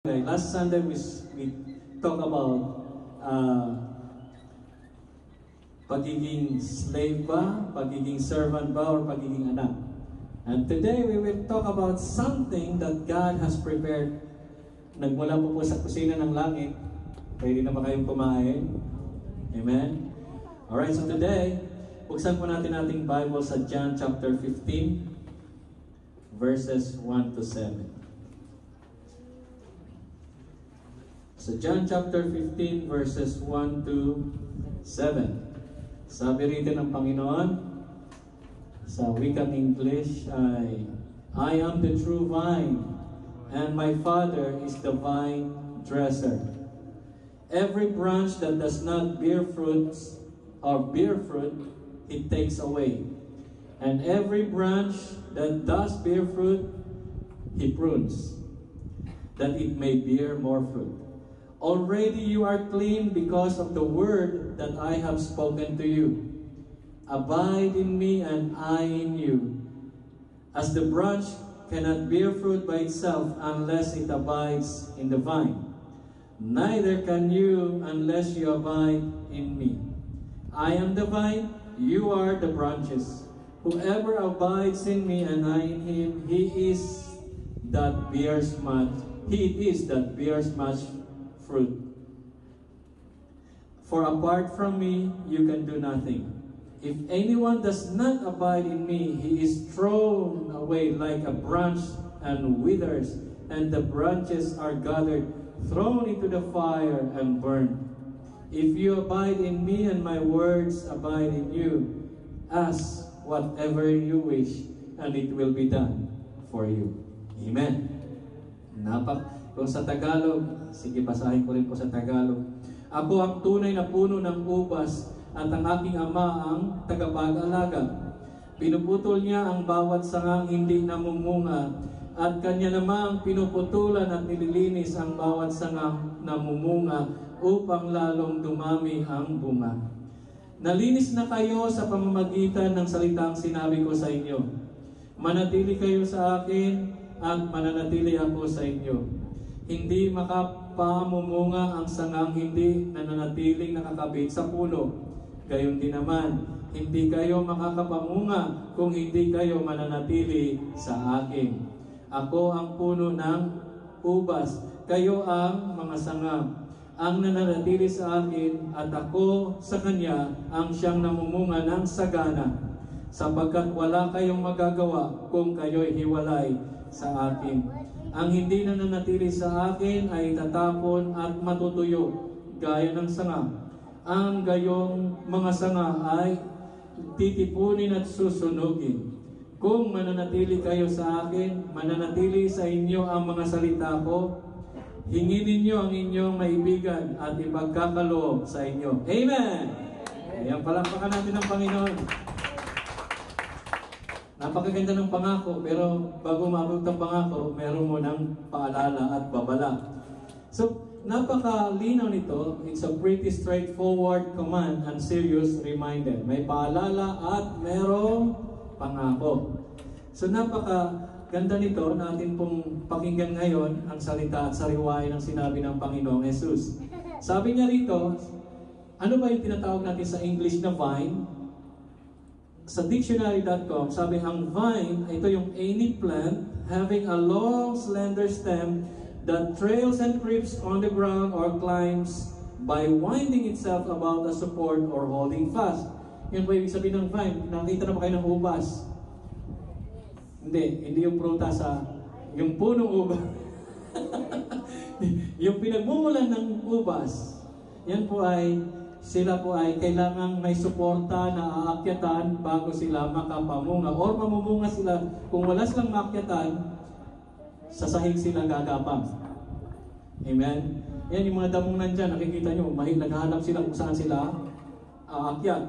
Okay, last Sunday we talk about pagiging slave ba, pagiging servant ba, or pagiging anak. And today we will talk about something that God has prepared. Nagmula po sa kusina ng langit. Pwede na ba kayong kumain? Amen? Alright, so today, buksan po natin ating Bible sa John chapter 15, verses 1 to 7. So John chapter 15 verses 1 to 7. Sabi rito ng Panginoon sa wikang English ay, I am the true vine, and my Father is the vine dresser. Every branch that does not bear fruits or bear fruit, He takes away. And every branch that does bear fruit, He prunes, that it may bear more fruit. Already you are clean because of the word that I have spoken to you. Abide in me and I in you. As the branch cannot bear fruit by itself unless it abides in the vine, neither can you unless you abide in me. I am the vine, you are the branches. Whoever abides in me and I in him, he is that bears much fruit. For apart from me, you can do nothing. If anyone does not abide in me, he is thrown away like a branch and withers, and the branches are gathered, thrown into the fire and burned. If you abide in me and my words abide in you, ask whatever you wish, and it will be done for you. Amen. Kung sa Tagalog, sige basahin ko rin po sa Tagalog. Ako ang tunay na puno ng ubas at ang aking ama ang tagapag-alaga. Pinuputol niya ang bawat sangang hindi namumunga at kanya namang pinuputulan at nililinis ang bawat sangang namumunga upang lalong dumami ang bunga. Nalinis na kayo sa pamamagitan ng salitang sinabi ko sa inyo. Manatili kayo sa akin at mananatili ako sa inyo. Hindi makapamumunga ang sangang hindi nananatiling nakakabit sa puno. Gayon din naman, hindi kayo makakapamunga kung hindi kayo mananatili sa akin. Ako ang puno ng ubas, kayo ang mga sanga. Ang nananatili sa akin at ako sa kanya ang siyang namumunga ng sagana, sapagkat wala kayong magagawa kung kayo'y hiwalay sa akin. Ang hindi nananatili sa akin ay tatapon at matutuyo, gaya ng sanga. Ang gayong mga sanga ay titipunin at susunugin. Kung mananatili kayo sa akin, mananatili sa inyo ang mga salita ko, hingin ninyo ang inyong maibigan at ipagkakaloob sa inyo. Amen! Ayan, palakpakan natin ng Panginoon. Napakaganda ng pangako, pero bago maabot ang pangako, meron mo ng paalala at babala. So, napakalinaw nito. It's a pretty straightforward command and serious reminder. May paalala at merong pangako. So, napakaganda nito natin pong pakinggan ngayon ang salita at sariwain ng sinabi ng Panginoong Jesus. Sabi niya rito, ano ba yung tinatawag natin sa English na vine? Sa dictionary.com, sabi ang vine, ito yung any plant having a long slender stem that trails and creeps on the ground or climbs by winding itself about a support or holding fast. Yun po ibig sabihin ng vine. Nakita na ba kayo ng ubas? Hindi yung prutas yung punong ubas. Yung pinagmumulan ng ubas, yan po ay sila po ay kailangang may suporta na aakyatan bago sila makapamunga or mamumunga sila. Kung wala silang maakyatan, sa sahig sila gagapang. Amen? Yan yung mga damong nandyan, nakikita nyo, naghahanap sila kung saan sila aakyat.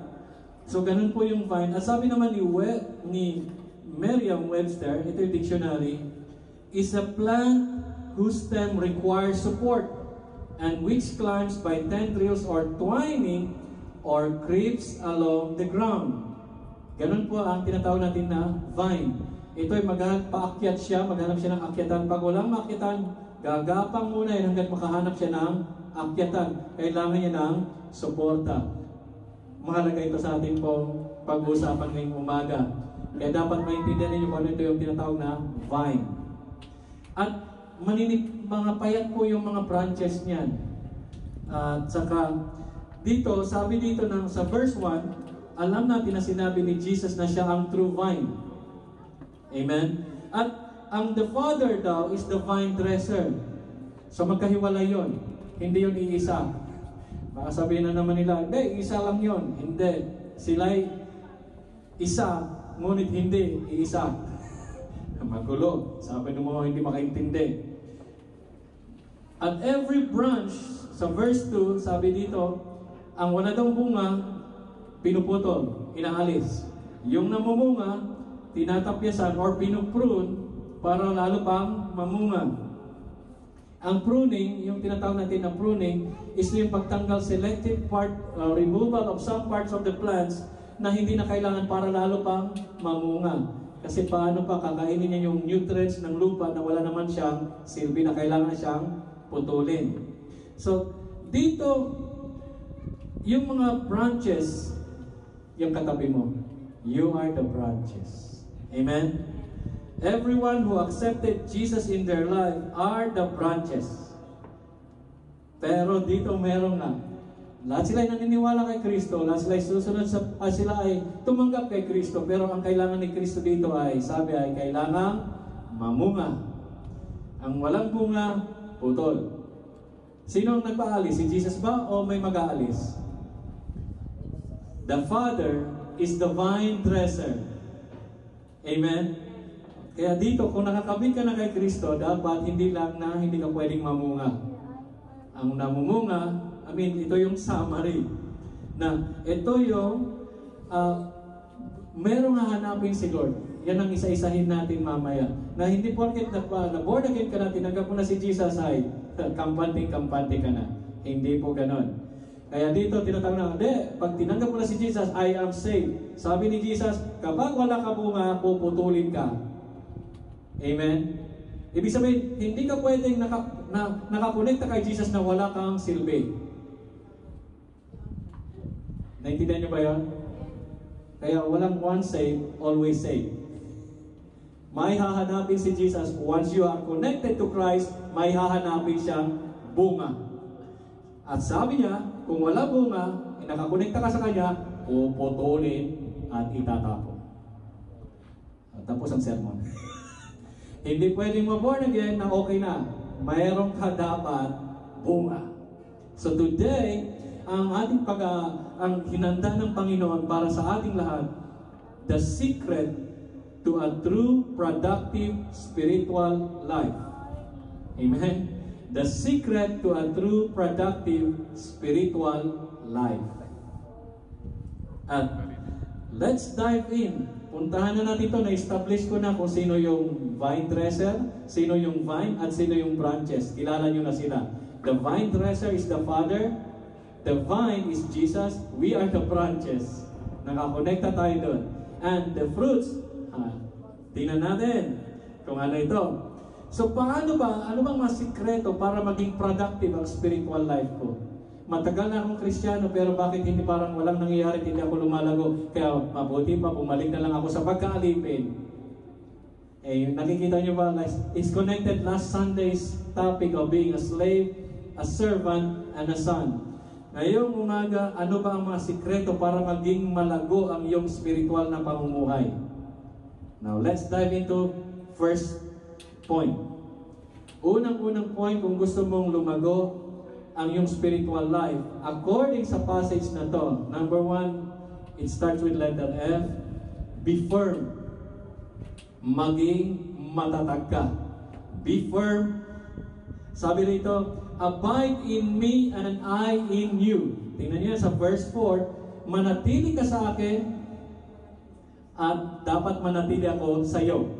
So ganun po yung vine. At sabi naman ni Merriam-Webster, ito yung dictionary, is a plant whose stem requires support and which climbs by tendrils or twining or creeps along the ground. Ganun po ang tinatawag natin na vine. Ito ay paakyat siya, maghanap siya ng akyatan. Pag walang maakyatan, Gagapang muna yan hanggang makahanap siya ng akyatan. Kailangan niya ng suporta. Mahalaga ito sa ating pong pag-uusapan ngayong umaga. Kaya dapat maintindihan ninyo kung ano ito yung tinatawag na vine. At mga payat po yung mga branches niyan. At saka dito, sabi dito sa verse 1, alam natin na sinabi ni Jesus na siya ang true vine. Amen? At ang the Father daw is the vine dresser. So magkahiwalay yun. Hindi yun iisa. Baka sabihin na naman nila, hindi, isa lang yun. Hindi. Sila'y isa, ngunit hindi iisa. Magulo. Sabi ng mga hindi makaintindi. At every branch, sa verse 2, sabi dito, ang wala daw bunga, pinuputol, inaalis. Yung namumunga, tinatapyasan or pinuprune para lalo pang mamunga. Ang pruning, yung tinatawag natin na pruning, is yung pagtanggal selective removal of some parts of the plants na hindi na kailangan para lalo pang mamunga. Kasi paano pa kakainin niya yung nutrients ng lupa na wala naman siyang silbi na kailangan siyang putulin. So, dito, yung mga branches, yung katabi mo, you are the branches. Amen? Everyone who accepted Jesus in their life are the branches. Pero dito meron nga, lahat sila ay naniniwala kay Kristo, lahat sila ay susunod sila ay tumanggap kay Kristo, pero ang kailangan ni Kristo dito ay, sabi ay, kailangang mamunga. Ang walang bunga, putol. Sino ang nagpaalis? Si Jesus ba o may mag-aalis? The Father is the vine dresser. Amen? Kaya dito, kung nakakabit ka na kay Kristo, dapat hindi lang na hindi ka pwedeng mamunga. Ang namumunga, ito yung summary. Na ito yung merong hahanapin si Lord. Yan ang isa-isahin natin mamaya. Na hindi porket na born again ka na, tinanggap mo na si Jesus ay kampante ka na. Hindi po ganon. Kaya dito, tinatawag na, pag tinanggap mo na si Jesus, I am saved. Sabi ni Jesus, kapag wala ka bunga, puputulin ka. Amen? Ibig sabihin, hindi ka pwedeng nakakonekta kay Jesus na wala kang silbi. Naintindihan niyo ba yun? Kaya walang once saved, always saved. May hahanapin si Jesus. Once you are connected to Christ, may hahanapin siyang bunga. At sabi niya, kung wala bunga, nakakonekta ka sa Kanya, puputulin at itatapon. At tapos ang sermon. Hindi pwedeng ma-born again na okay na. Mayroon ka dapat bunga. So today, ang ating ang hinanda ng Panginoon para sa ating lahat, the secret to a true, productive, spiritual life. Amen? The secret to a true, productive, spiritual life. At let's dive in. Puntahan na natin ito, na-establish ko na kung sino yung vine dresser, sino yung vine, at sino yung branches. Kilala nyo na sila. The vine dresser is the Father, the vine is Jesus, we are the branches. Nakakonekta tayo doon. And the fruits, tingnan natin kung ano ito. So paano ba, ano bang mga sikreto para maging productive ang spiritual life ko? Matagal na akong Kristiyano, pero bakit hindi parang walang nangyayari, hindi ako lumalago? Kaya mabuti pa, bumalik na lang ako sa pagkaalipin. Nakikita nyo ba? It's connected last Sunday's topic of being a slave, a servant, and a son. Ngayong umaga, ano ba ang mga sikreto para maging malago ang iyong spiritual na pamumuhay? Now, let's dive into first point. Unang-unang point, kung gusto mong lumago ang iyong spiritual life, according sa passage na to, number 1, it starts with letter F, be firm. Maging matatag ka. Be firm. Sabi rito, abide in me and I in you. Tingnan niyo sa verse 4, manatili ka sa akin at dapat manatili ako sa iyo.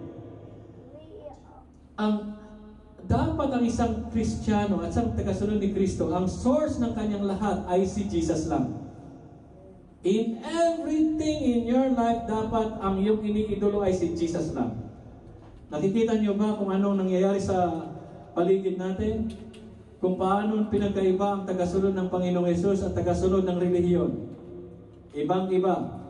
Dapat ang isang Kristiyano at isang tagasunod ni Kristo, ang source ng kanyang lahat ay si Jesus lang. In everything in your life, dapat ang iyong iniidolo ay si Jesus lang. Nakikita niyo ba kung anong nangyayari sa paligid natin? Kung paano pinagkaiba ang tagasunod ng Panginoong Hesus at tagasunod ng relihiyon. Ibang-iba.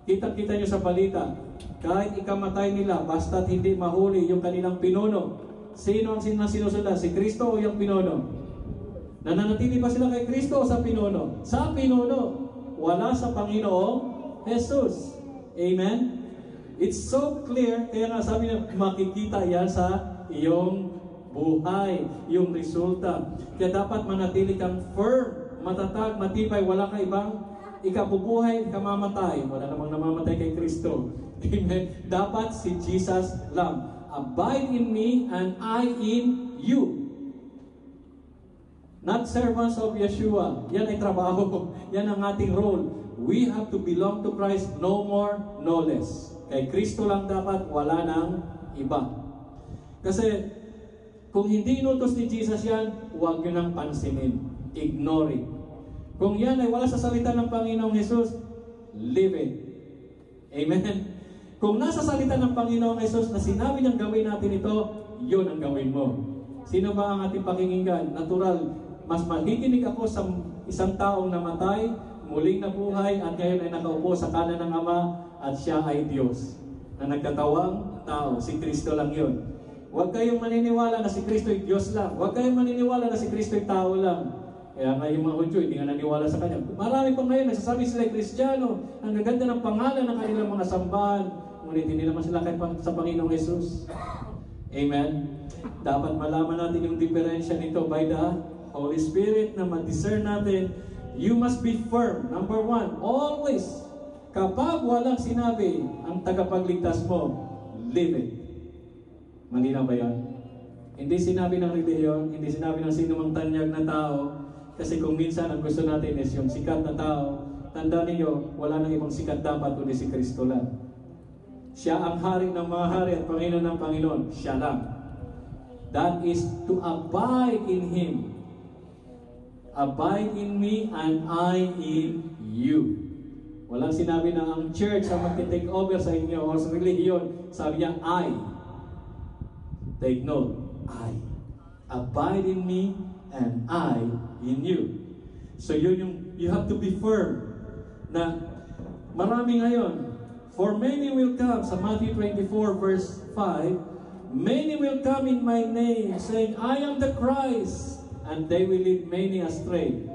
Kita-kita nyo sa balita, kahit ikamatay nila, basta't hindi mahuli yung kanilang pinuno. Sino ang sinusundan? Si Kristo o yung pinuno? Nananatili ba sila kay Kristo o sa pinuno? Sa pinuno. Wala sa Panginoong Hesus. Amen? It's so clear, kaya nga sabi niya, makikita yan sa iyong buhay, yung resulta. Kaya dapat manatili kang firm, matatag, matibay, wala ka ibang ikabubuhay, kamamatay. Wala namang namamatay kay Kristo. Amen? Dapat si Jesus lang. Abide in me and I in you. Not servants of Yeshua. Yan ay trabaho. Yan ang ating role. We have to belong to Christ, no more, no less. Kay Kristo lang dapat, wala nang iba. Kasi, kung hindi inutos ni Jesus yan, huwag nyo nang pansinin. Ignore it. Kung yan ay wala sa salita ng Panginoong Hesus, live it. Amen? Kung nasa salita ng Panginoong Hesus na sinabi niyang gawin natin ito, yun ang gawin mo. Sino ba ang ating pakinggan? Natural, mas makikinig ako sa isang taong namatay, muling nabuhay, at ngayon ay nakaupo sa kanan ng Ama, at siya ay Diyos. Na nagkatawang tao, si Kristo lang yun. Huwag kayong maniniwala na si Kristo ay Diyos lang. Huwag kayong maniniwala na si Kristo ay tao lang. Kaya nga yung mga Hudyo, hindi nga naniwala sa Kanya. Marami pa ngayon, nagsasabi sila ay Kristiyano. Ang gaganda ng pangalan ng kanilang mga sambahan. Ngunit hindi naman sila sa Panginoong Hesus. Amen? Dapat malaman natin yung diferensya nito by the Holy Spirit na ma-discern natin. You must be firm. Number one, always. Kapag walang sinabi ang tagapagligtas mo, live it. Malinaw ba yan? Hindi sinabi ng relihiyon, hindi sinabi ng sino mang tanyag na tao, kasi kung minsan ang gusto natin is yung sikat na tao, tandaan niyo, wala nang ibang sikat dapat kundi si Kristo lang. Siya ang hari ng mga hari at Panginoon ng Panginoon. Siya lang. That is to abide in Him. Abide in me and I in you. Walang sinabi na ang church ang magti-take over sa inyo o sa relihiyon. Sabi niya, I. Take note, I. Abide in me and I in you. So yun yung, you have to be firm. Na marami ngayon, for many will come, sa Matthew 24 verse 5, many will come in my name, saying, I am the Christ, and they will lead many astray.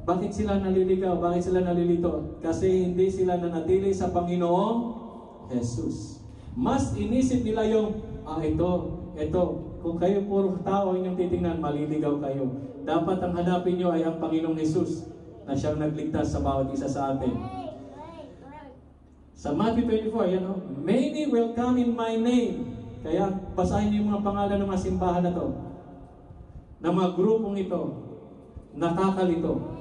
Bakit sila naliligaw? Bakit sila nalilito? Kasi hindi sila nanatili sa Panginoong Jesus. Mas inisip nila yung, ito. Kung kayo puro tao inyong titingnan, maliligaw kayo. Dapat ang hanapin nyo ay ang Panginoong Jesus na siyang nagligtas sa bawat isa sa atin. Sa Matthew 24, many will come in my name. Kaya basahin niyo yung mga pangalan ng mga simbahan na to. Na mga grupong ito, nakakalito.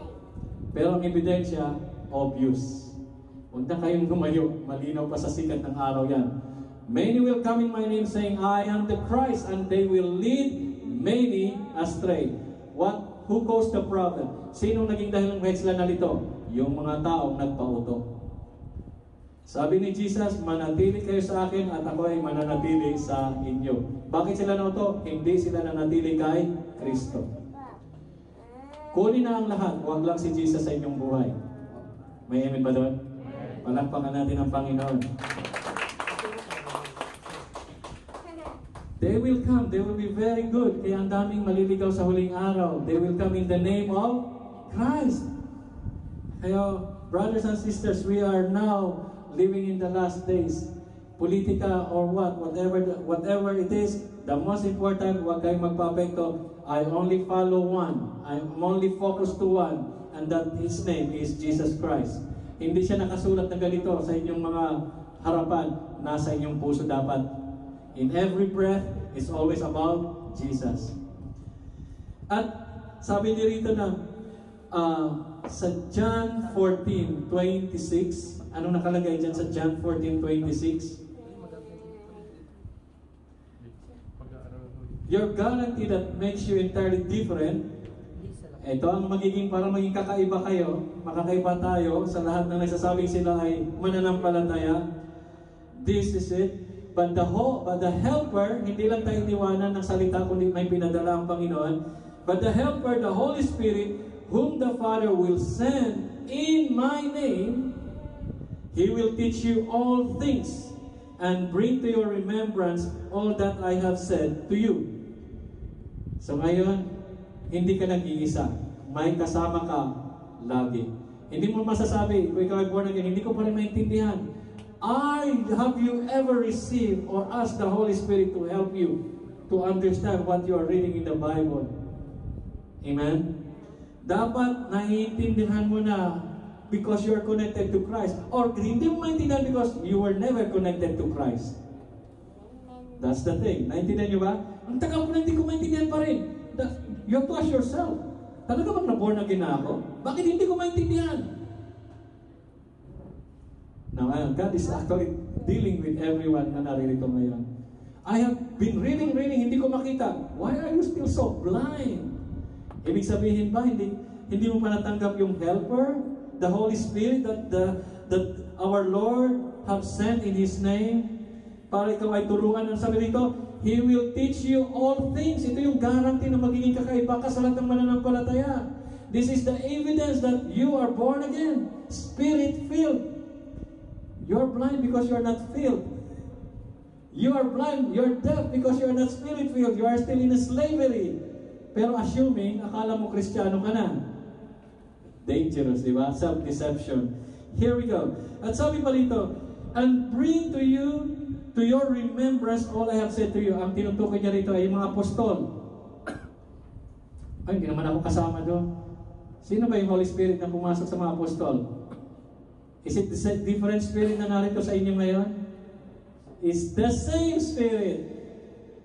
Pero ang ebidensya, obvious. Huwag na kayong lumayo. Malinaw pa sa sikat ng araw yan. Many will come in my name saying, I am the Christ, and they will lead many astray. Who caused the problem? Sinong naging dahilan kahit sila nalito? Yung mga taong nagpauto. Sabi ni Jesus, manatili kayo sa akin at ako ay mananatili sa inyo. Bakit sila nauto? Hindi sila nanatili kay Kristo. Kunin na ang lahat, huwag lang si Jesus sa inyong buhay. May amen ba doon? Palakpakan natin ang Panginoon. They will come, they will be very good. Kaya ang daming maliligaw sa huling araw. They will come in the name of Christ. Kaya, brothers and sisters, we are now living in the last days. Politika or whatever it is, the most important, huwag kayong magpapekto. I only follow one. I'm only focused to one. And that His name is Jesus Christ. Hindi siya nakasulat na ganito sa inyong mga harapan. Nasa inyong puso dapat. In every breath, is always about Jesus. At sabi niyo rito na sa John 14:26, anong nakalagay dyan sa John 14:26? Your guarantee that makes you entirely different. Ito ang magiging, para maging kakaiba kayo, makakaiba tayo sa lahat ng nagsasabing sila ay mananampalataya. This is it. but the helper, hindi lang tayo iniwanan ng salita kundi may pinadala ang Panginoon. But the helper, the Holy Spirit, whom the Father will send in my name, He will teach you all things and bring to your remembrance all that I have said to you. So ngayon, hindi ka nag-iisa. May kasama ka lagi. Hindi mo masasabi, kung ikaw ay born again, hindi ko pa rin maintindihan. Have you ever received or asked the Holy Spirit to help you to understand what you are reading in the Bible? Amen? Dapat naiintindihan mo na because you are connected to Christ. Or hindi mo maintindihan because you were never connected to Christ. That's the thing. Naintindihan nyo ba? Ang tagal ko na hindi ko maintindihan pa rin. You have to ask yourself, talaga bang na-born again na ako? Bakit hindi ko maintindihan? Now, God is actually dealing with everyone na naririto ngayon. I have been reading, hindi ko makita. Why are you still so blind? Ibig sabihin ba, hindi mo pa natanggap yung helper, the Holy Spirit that our Lord have sent in His name, para ikaw ay turuan. Ang sabi dito, He will teach you all things. Ito yung guarantee na magiging kakaiba ka sa lahat ng mananampalataya. This is the evidence that you are born again, Spirit-filled. You're blind because you're not filled. You are blind, you're deaf because you're not Spirit-filled. You are still in slavery. Pero assuming, akala mo Kristiyano ka na. Dangerous, di ba? Self-deception. Here we go. At sabi pa rito, and bring to your remembrance all I have said to you. Ang tinutukoy niya rito ay yung mga apostol. Ay, hindi naman ako kasama doon. Sino ba yung Holy Spirit na pumasok sa mga apostol? Is it the different spirit na narito sa inyo ngayon? It's the same spirit.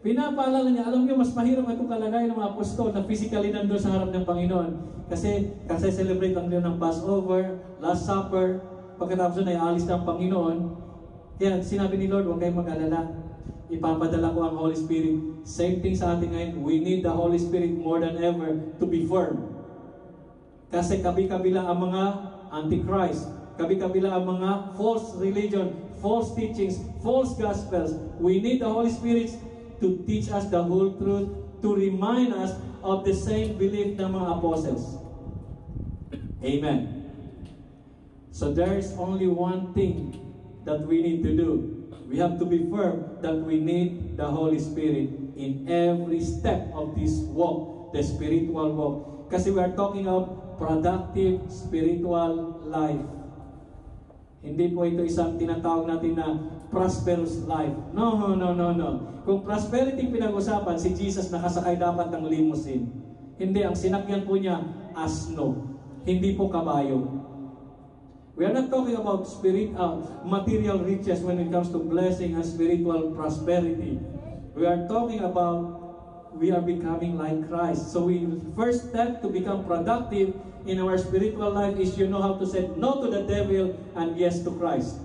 Pinapaalala niya, alam niyo, mas mahirap itong kalagayan ng mga apostol na physically nandun sa harap ng Panginoon. Kasi celebrate lang nila ng Passover, Last Supper, pagkatapos na alis ng Panginoon. Kaya sinabi ni Lord, huwag kayong mag-alala. Ipapadala ko ang Holy Spirit. Same thing sa ating ngayon. We need the Holy Spirit more than ever to be firm. Kasi kabi-kabila ang mga Antichrist. Kabi-kabila ang mga false religion, false teachings, false gospels. We need the Holy Spirit to teach us the whole truth, to remind us of the same belief ng mga apostles. Amen. So there is only one thing that we need to do. We have to be firm that we need the Holy Spirit in every step of this walk, the spiritual walk. Kasi we are talking of productive spiritual life. Hindi po ito isang tinatawag natin na prosperous life. No. Kung prosperity pinag-usapan, si Jesus nakasakay dapat ng limousine. Hindi, ang sinakyan po niya, asno. Hindi po kabayo. We are not talking about material riches when it comes to blessing and spiritual prosperity. We are talking about we are becoming like Christ. So first step to become productive in our spiritual life is you know how to say no to the devil and yes to Christ.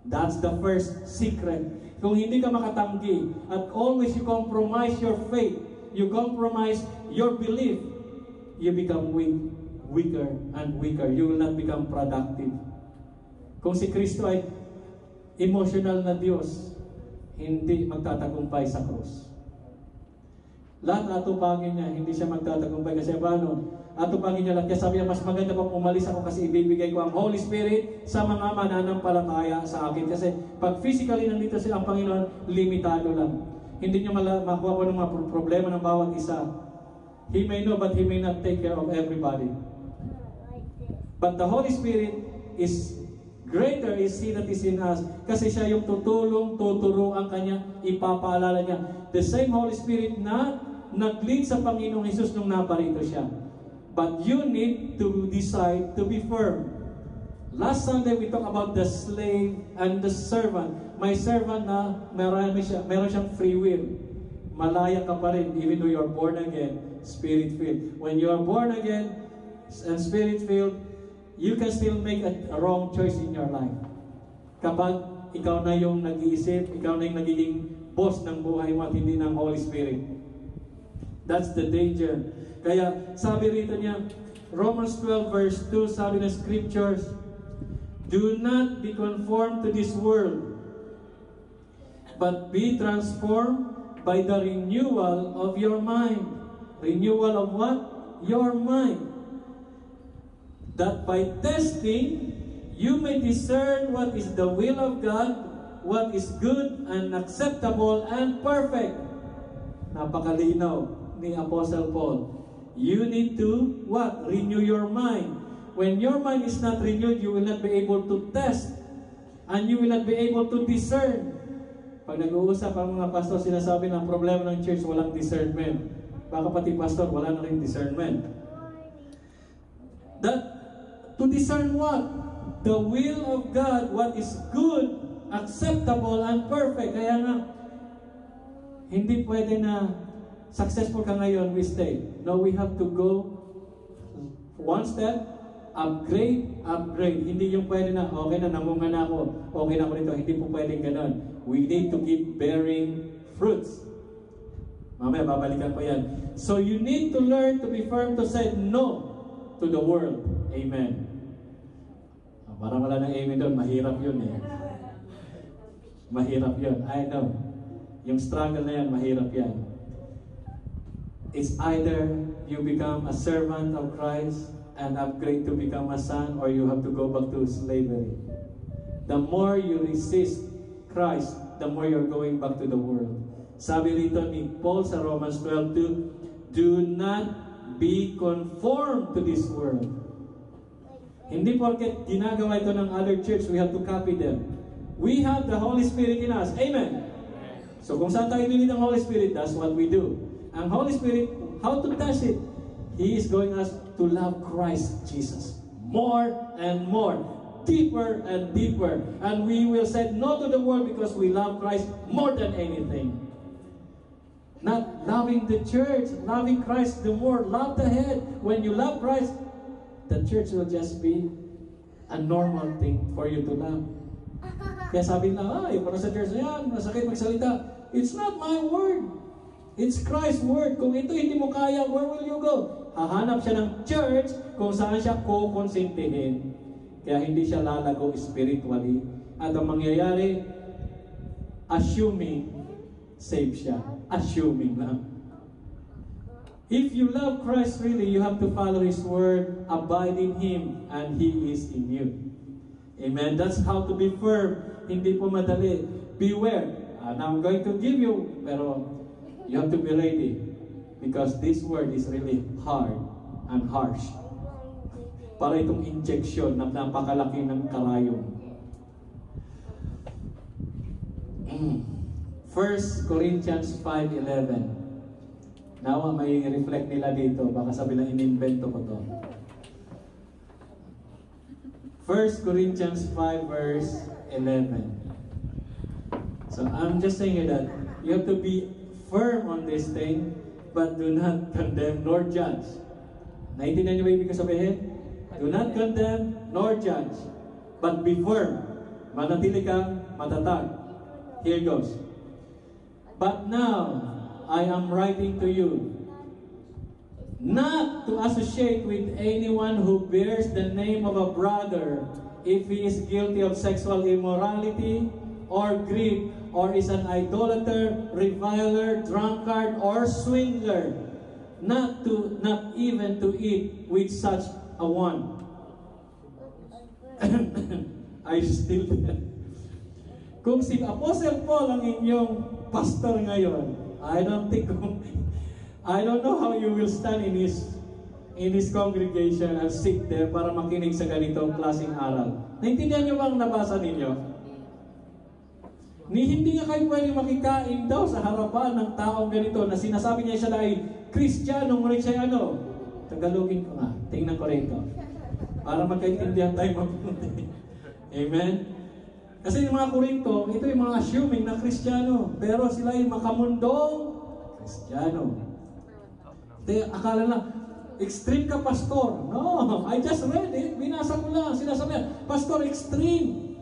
That's the first secret. Kung hindi ka makatanggi at always you compromise your faith, you compromise your belief, you become weaker and weaker. You will not become productive. Kung si Kristo ay emotional na Diyos, hindi magtatagumpay sa krus. Lahat atupangin niya, hindi siya magtatagumpay kasi paano? Atupangin niya lang. Kaya sabi niya, mas maganda pang umalis ako kasi ibibigay ko ang Holy Spirit sa mga mananampalataya sa akin. Kasi pag physically nandito siya ang Panginoon, limitado lang. Hindi niya makuha ko ng mga problema ng bawat isa. He may know, but He may not take care of everybody. But the Holy Spirit is greater is He that is in us. Kasi siya yung tuturuan kanya, ipapaalala niya. The same Holy Spirit na nag-lead sa Panginoong Jesus nung naparito siya. But you need to decide to be firm. Last Sunday, we talked about the slave and the servant. May servant na meron siyang free will. Malaya ka pa rin even though you are born again, Spirit-filled. When you are born again and Spirit-filled, you can still make a wrong choice in your life. Kapag ikaw na yung nag-iisip, ikaw na yung nagiging boss ng buhay mo at hindi ng Holy Spirit. That's the danger. Kaya sabi rito niya, Romans 12 verse 2, sabi ng scriptures, do not be conformed to this world, but be transformed by the renewal of your mind. Renewal of what? Your mind. That by testing, you may discern what is the will of God, what is good and acceptable and perfect. Napakalinaw ni Apostle Paul. You need to what? Renew your mind. When your mind is not renewed, you will not be able to test. And you will not be able to discern. Pag nag-uusap ang mga pastor, sinasabi ng problema ng church, walang discernment. Baka pati pastor, wala na rin discernment. To discern what? The will of God, what is good, acceptable, and perfect. Kaya nga, hindi pwede na successful ka ngayon, we stay. No, we have to go one step, upgrade. Hindi yung pwede na, okay na, namunga na ako, okay na ako nito. Hindi po pwedeng ganon. We need to keep bearing fruits. Mamaya, babalikan ko yan. So you need to learn to be firm to say no to the world. Amen. Parang wala nang amen doon. Mahirap yun eh. Mahirap yun. I know. Yung struggle na yan, mahirap yan. It's either you become a servant of Christ and upgrade to become a son, or you have to go back to slavery. The more you resist Christ, the more you're going back to the world. Sabi rito ni Paul sa Romans 12:2, do not be conformed to this world. Hindi porket ginagawa ito ng other church, we have to copy them. We have the Holy Spirit in us. Amen? So kung saan tayo nilid ng Holy Spirit, that's what we do. Ang Holy Spirit, how to test it? He is going us to love Christ Jesus more and more, deeper and deeper. And we will say no to the world because we love Christ more than anything. Not loving the church, loving Christ the more. Love the head. When you love Christ, the church will just be a normal thing for you to love. Kaya sabi nila, ay, para sa church na yan, masakit magsalita. It's not my word. It's Christ's word. Kung ito hindi mo kaya, where will you go? Hahanap siya ng church kung saan siya kukonsintihin. Kaya hindi siya lalago spiritually. At ang mangyayari, assuming, save siya. Assuming lang. If you love Christ really, you have to follow His word, abide in Him, and He is in you. Amen? That's how to be firm. Hindi po madali. Beware. Now I'm going to give you, pero you have to be ready. Because this word is really hard and harsh. Para itong injection na napakalaki ng karayom. 1 Corinthians 5:11. Now, may reflect nila dito. Baka sabi lang, inimbento ko to. 1 Corinthians 5 verse 11. So, I'm just saying that you have to be firm on this thing, but do not condemn nor judge. Naintindihan niyo ba ibig sabihin? Do not condemn nor judge, but be firm. Manatili kang matatag. Here goes. But now, I am writing to you, not to associate with anyone who bears the name of a brother if he is guilty of sexual immorality or greed, or is an idolater, reviler, drunkard, or swindler, not even to eat with such a one. I still kung si Apostle Paul ang inyong pastor ngayon, I don't know how you will stand in his congregation and sit there para makinig sa ganitong klaseng aral. Naintindihan niyo ba ang nabasa ninyo? Hindi nga kayo pwede makikain daw sa harapan ng taong ganito na sinasabi niya siya ay Kristiyano, ngunit siya ano? Tagalogin ko nga. Tingnan ko rito. Para magkaintindihan tayo mabuti. Amen? Kasi yung mga Korinto, ito yung mga assuming na Kristiyano. Pero sila yung makamundong Kristiyano. Akala na, extreme ka, pastor. No, I just read it. Binasa ko lang. Sinasabi, pastor, extreme.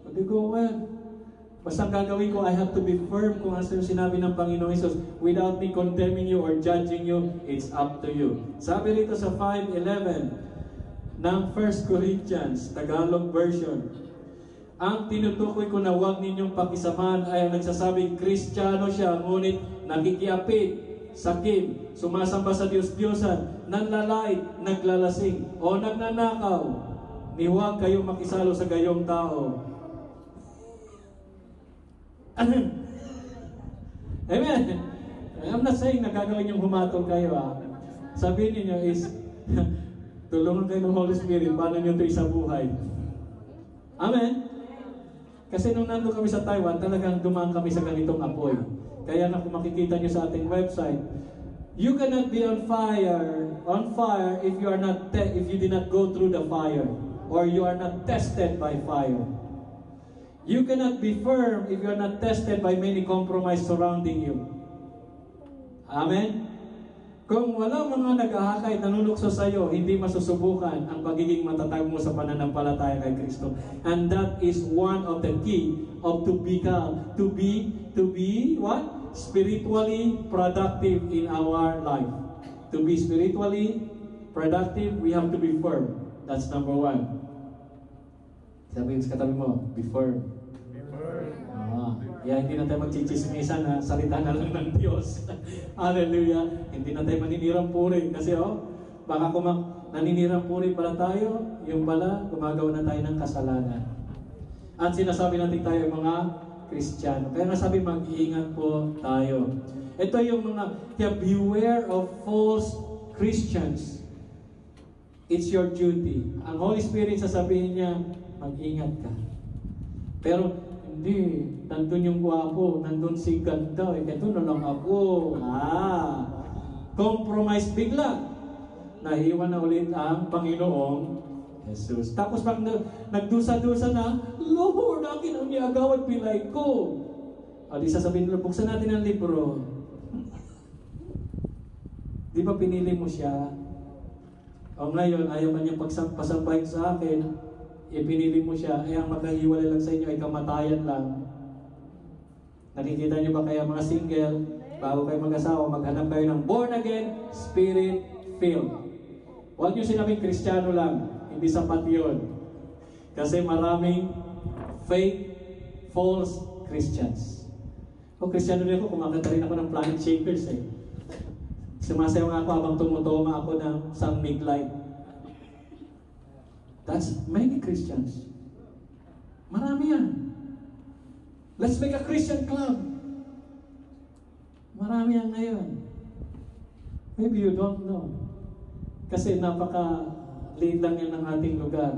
But you go, well, basta ang gagawin ko, I have to be firm kung ano yung sinabi ng Panginoong Hesus. Without me condemning you or judging you, it's up to you. Sabi rito sa 5:11 ng 1 Corinthians, Tagalog version, Ang tinutukoy ko na huwag ninyong pakisaman ay ang nagsasabing Kristiyano siya, ngunit nakikiapid, sakim, sumasamba sa Diyos-Diyosan, nanlalait, naglalasing, o nagnanakaw. Ni huwag kayong makisalo sa gayong tao. Amen. I'm not saying na gagawin yung humatol kayo. Sabihin niyo is, tulungan kayo ng Holy Spirit, paano nyo ito isabuhay. Amen. Kasi nung nandun kami sa Taiwan, talagang dumaan kami sa ganitong apoy. Kaya na kung makikita nyo sa ating website, you cannot be on fire if you are not if you did not go through the fire, or you are not tested by fire. You cannot be firm if you are not tested by many compromise surrounding you. Amen? Kung walang mga naghahakay, nanunukso sa iyo, hindi masusubukan ang pagiging matatag mo sa pananampalataya kay Kristo. And that is one of the key of to be what? Spiritually productive in our life. To be spiritually productive, we have to be firm. That's number one. Sabi sa katabi mo, be firm. Be firm. Hindi na tayo magchichismisan na salita na lang ng Diyos. Hallelujah. Hindi na tayo maninirang puri. Kasi baka naninirang puri pala tayo, yung pala, gumagawa na tayo ng kasalanan. At sinasabi natin tayo mga Kristiyano. Kaya nasabi, mag-iingat po tayo. Ito yung beware of false Christians. It's your duty. Ang Holy Spirit sasabihin niya, mag-ingat ka. Pero, hindi. Nandun yung gwapo. Nandun si ganda. Ito na lang ako. Compromise bigla. Nahiwan na ulit ang Panginoong Jesus. Tapos pag nagdusa-dusa na, Lord, akin ang niagaw at pilay ko. Di sasabihin nila, buksan natin ang libro. Di ba pinili mo siya? O ngayon, ayaw man niyang pasampahin sa akin, pinili mo siya, ang magkahiwalay lang sa inyo ay kamatayan lang. Nakikita niyo ba kaya mga single, bago kayo mag-asawa, maghanap kayo ng born again, spirit-filled. Huwag niyo sinabing Kristiyano lang, hindi sapat yun. Kasi maraming fake, false Christians. Kristiyano rin ako, kumakanta rin ako ng Planet Shakers Sumasayaw nga ako habang tumutoma ako ng Sun Mig Light. That's many Christians. Marami yan. Let's make a Christian club. Marami yan ngayon. Maybe you don't know. Kasi napaka-liit lang yan ng ating lugar.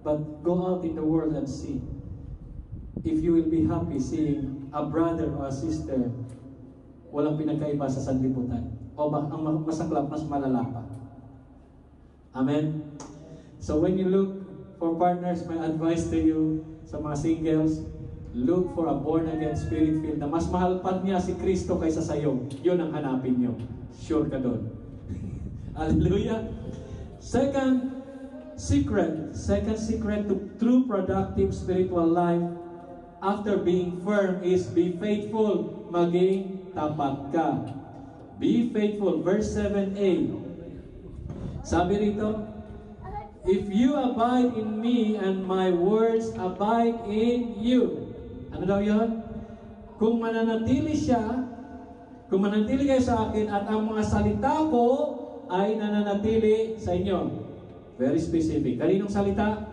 But go out in the world and see. If you will be happy seeing a brother or a sister, walang pinagkaiba sa sanlibutan. O ang masaklap, mas malala pa. Amen? So when you look for partners, my advice to you, sa mga singles, look for a born-again, spirit-filled, na mas mahal pa niya si Kristo kaysa sa'yo. Yun ang hanapin nyo. Sure ka doon. Hallelujah! Second secret to true productive spiritual life after being firm is be faithful. Maging tapat ka. Be faithful. Verse 7a. Sabi rito, if you abide in me and my words abide in you. Ano daw yun? Kung mananatili kayo sa akin at ang mga salita ko ay nananatili sa inyo. Very specific. Kaninong salita?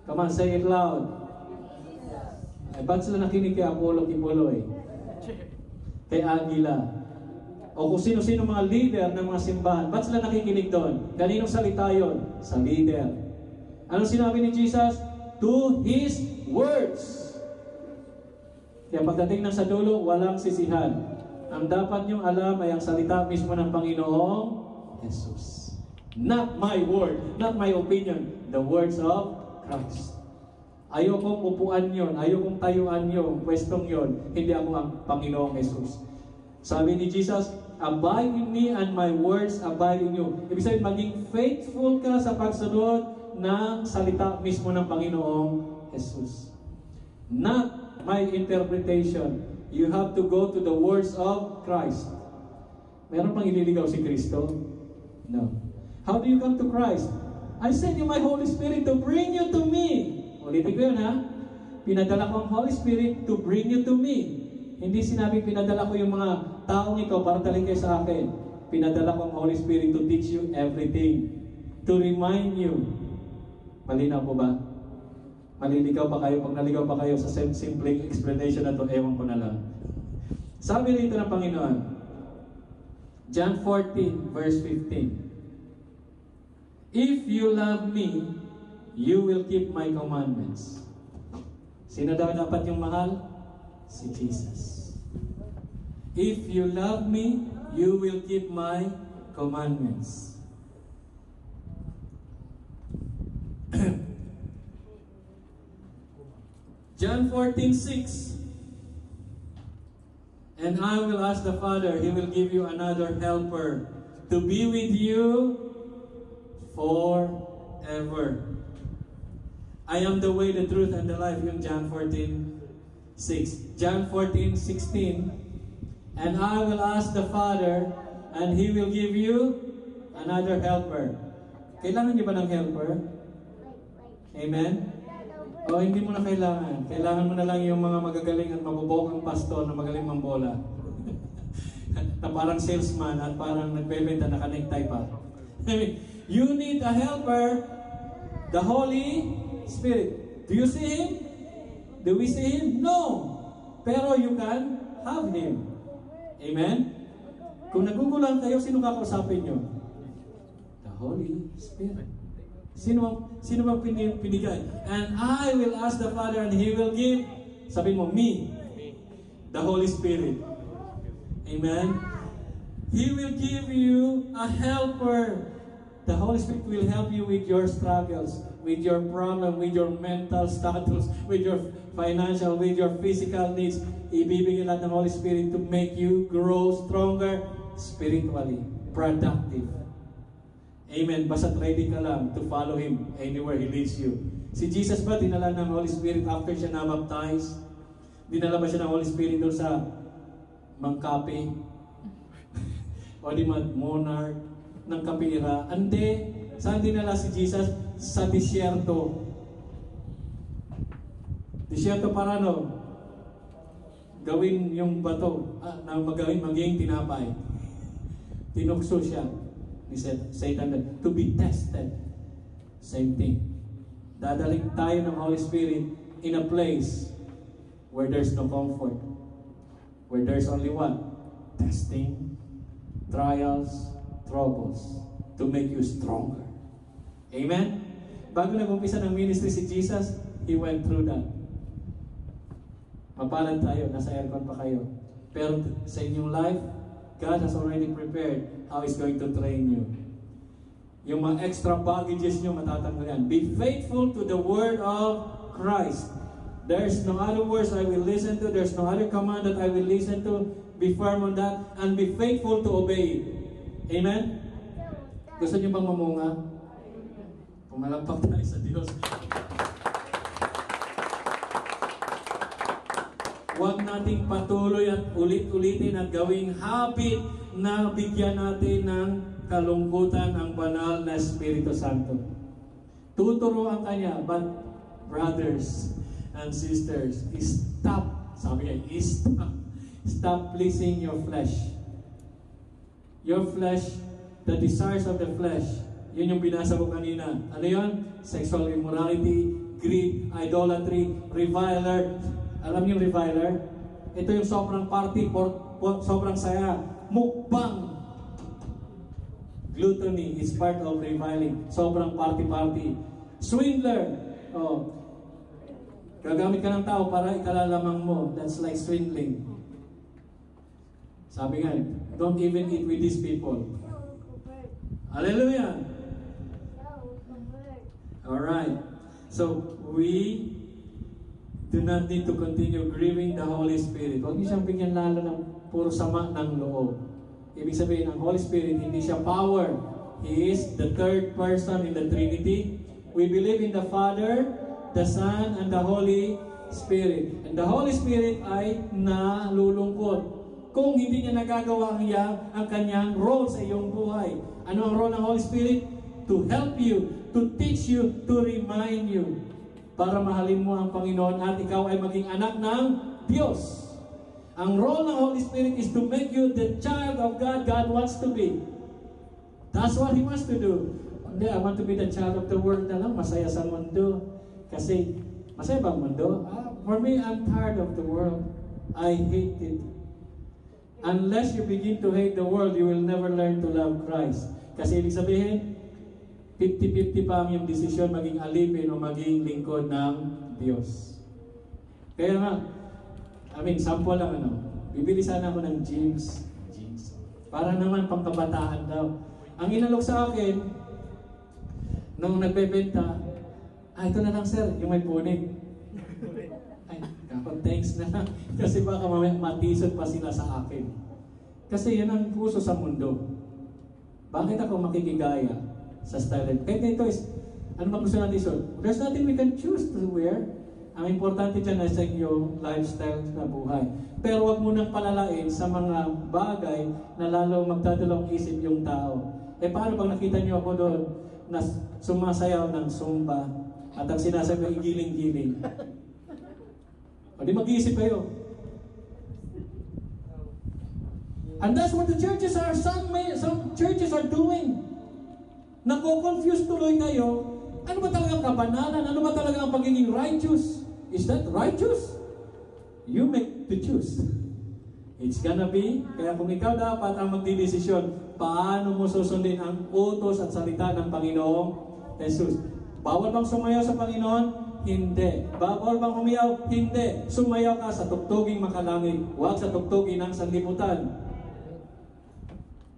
Come on, say it loud. Ay, ba't sila nakinig kay Apollo Kibuloy? Kay Aguila? O kung sino-sino mga leader ng mga simbahan, ba't sila nakikinig doon? Kaninong salita yon? Sa leader. Anong sinabi ni Jesus? To His words. Kaya pagdating ng sa dulo, walang sisihan. Ang dapat niyong alam ay ang salita mismo ng Panginoong Jesus. Not my word, not my opinion, the words of Christ. Ayokong upuan yon, ayokong tayuan yon, pwestong yon, hindi ako ang Panginoong Jesus. Sabi ni Jesus, abide in me and my words abide in you. Ibig sabihin, maging faithful ka sa pagsunod ng salita mismo ng Panginoong Jesus. Not my interpretation. You have to go to the words of Christ. Meron pang ililigaw si Kristo? No. How do you come to Christ? I send you my Holy Spirit to bring you to me. Ulitin ko yun ha. Pinadala ko ang Holy Spirit to bring you to me. Hindi sinabi pinadala ko yung mga taong ito para dalhin kayo sa akin. Pinadala ko ang Holy Spirit to teach you everything. To remind you. Malinaw po ba? Maliligaw pa kayo? Pag naligaw pa kayo sa simple explanation na ito, ewan ko na lang. Sabi rito ng Panginoon, John 14 verse 15. If you love me, you will keep my commandments. Sino daw dapat yung mahal? Si Jesus. If you love me, you will keep my commandments. John 14:6. And I will ask the Father, He will give you another helper to be with you forever. I am the way, the truth, and the life. Yung John 14:6. John 14:16. And I will ask the Father, and He will give you another helper. Kailangan niyo ba ng helper? Amen? O hindi mo na kailangan. Kailangan mo na lang yung mga magagaling at mabubokang pastor na magaling mambola. Na parang salesman at parang nagbebenta na ka-necktie pa. You need a helper, the Holy Spirit. Do you see Him? Do we see Him? No! Pero you can have Him. Amen? Kung nagugulan kayo, sino kakausapin nyo? The Holy Spirit. Sino bang pinigay? And I will ask the Father and He will give, sabi mo, me, the Holy Spirit. Amen? He will give you a helper. The Holy Spirit will help you with your struggles, with your problem, with your mental status, with your financial, with your physical needs. Ibibigay lahat ng Holy Spirit to make you grow stronger spiritually, productive. Amen. Basta't ready ka lang to follow Him anywhere He leads you. Si Jesus ba, dinala ng Holy Spirit after siya na-baptize? Dinala ba siya ng Holy Spirit doon sa Mangkapi? O di monarch ng Kapira? Hindi. Saan dinala si Jesus? Sa disyerto. Disyerto para ano? Gawin yung bato na maging tinapay. Tinukso siya. He said, Satan, to be tested. Same thing. Dadaling tayo ng Holy Spirit in a place where there's no comfort. Where there's only what? Testing, trials, troubles, to make you stronger. Amen? Bago nag-umpisa ng ministry si Jesus, He went through that. Mapalad tayo, nasa aircon pa kayo. Pero sa inyong life, God has already prepared how He's going to train you. Yung mga extra baggages nyo, matatanggal yan. Be faithful to the word of Christ. There's no other words I will listen to. There's no other command that I will listen to. Be firm on that and be faithful to obey it. Amen? Gusto nyo bang mamunga? Pumalampak tayo sa Diyos. Huwag nating patuloy at ulit-ulitin at gawing habit na bigyan natin ng kalungkutan ang banal na Espiritu Santo. Tuturuan kanya, but brothers and sisters, stop. Sabi niya, stop. Stop pleasing your flesh. Your flesh, the desires of the flesh. Yun yung binasa ko kanina. Ano yun? Sexual immorality, greed, idolatry, reviler. Alam niyo yung reviler? Ito yung sobrang party, sobrang saya. Mukbang. Gluttony is part of reviling. Sobrang party-party. Swindler. Oh. Gagamit ka ng tao para ikalalamang mo. That's like swindling. Sabi nga, don't even eat with these people. Hallelujah! Alright. So, we do not need to continue grieving the Holy Spirit. Huwag niyo siyang bigyan lalo ng puro sama ng loob. Ibig sabihin, ang Holy Spirit, hindi siya power. He is the third person in the Trinity. We believe in the Father, the Son, and the Holy Spirit. And the Holy Spirit ay nalulungkot kung hindi niya nagagawa ang kanyang role sa iyong buhay. Ano ang role ng Holy Spirit? To help you, to teach you, to remind you. para mahalin mo ang Panginoon at ikaw ay maging anak ng Diyos. Ang role ng Holy Spirit is to make you the child of God God wants to be. That's what He wants to do. Hindi, I want to be the child of the world na lang, masaya sa mundo. Kasi, masaya ba ang mundo? For me, I'm tired of the world. I hate it. Unless you begin to hate the world, you will never learn to love Christ. Kasi ibig sabihin, 50-50 pa ang yung desisyon maging alipin o maging lingkod ng Diyos. Kaya nga, sample lang bibili sana ako ng jeans. Para naman pangkabataan daw. Ang inalok sa akin, nung nagbebenta, ito na lang sir, yung may punit. Kapag thanks na lang. Kasi baka mamaya matisod pa sila sa akin. Kasi yan ang puso sa mundo. Bakit ako makikigaya sa style? Kahit ito is, ano ba gusto natin isuot? There's nothing we can choose to wear. Ang importante dyan ay sa inyong lifestyle na buhay. Pero wag mo nang palalain sa mga bagay na lalo magdadalawang isip yung tao. Paano pag nakita niyo ako doon na sumasayaw ng Zumba at ang sinasabi ay giling-giling? O di mag-iisip kayo. And that's what the churches are, some churches are doing. Nako-confuse tuloy kayo. Ano ba talaga kabanalan? Ano ba talaga ang pagiging righteous? Is that righteous? You make the choose. It's gonna be, kaya kung ikaw dapat ang magdidesisyon, paano mo susundin ang utos at salita ng Panginoong Jesus. Bawal bang sumayaw sa Panginoon? Hindi. Bawal bang humiyaw? Hindi. Sumayaw ka sa tugtuging makalangit, huwag sa tugtugin ng sanlibutan.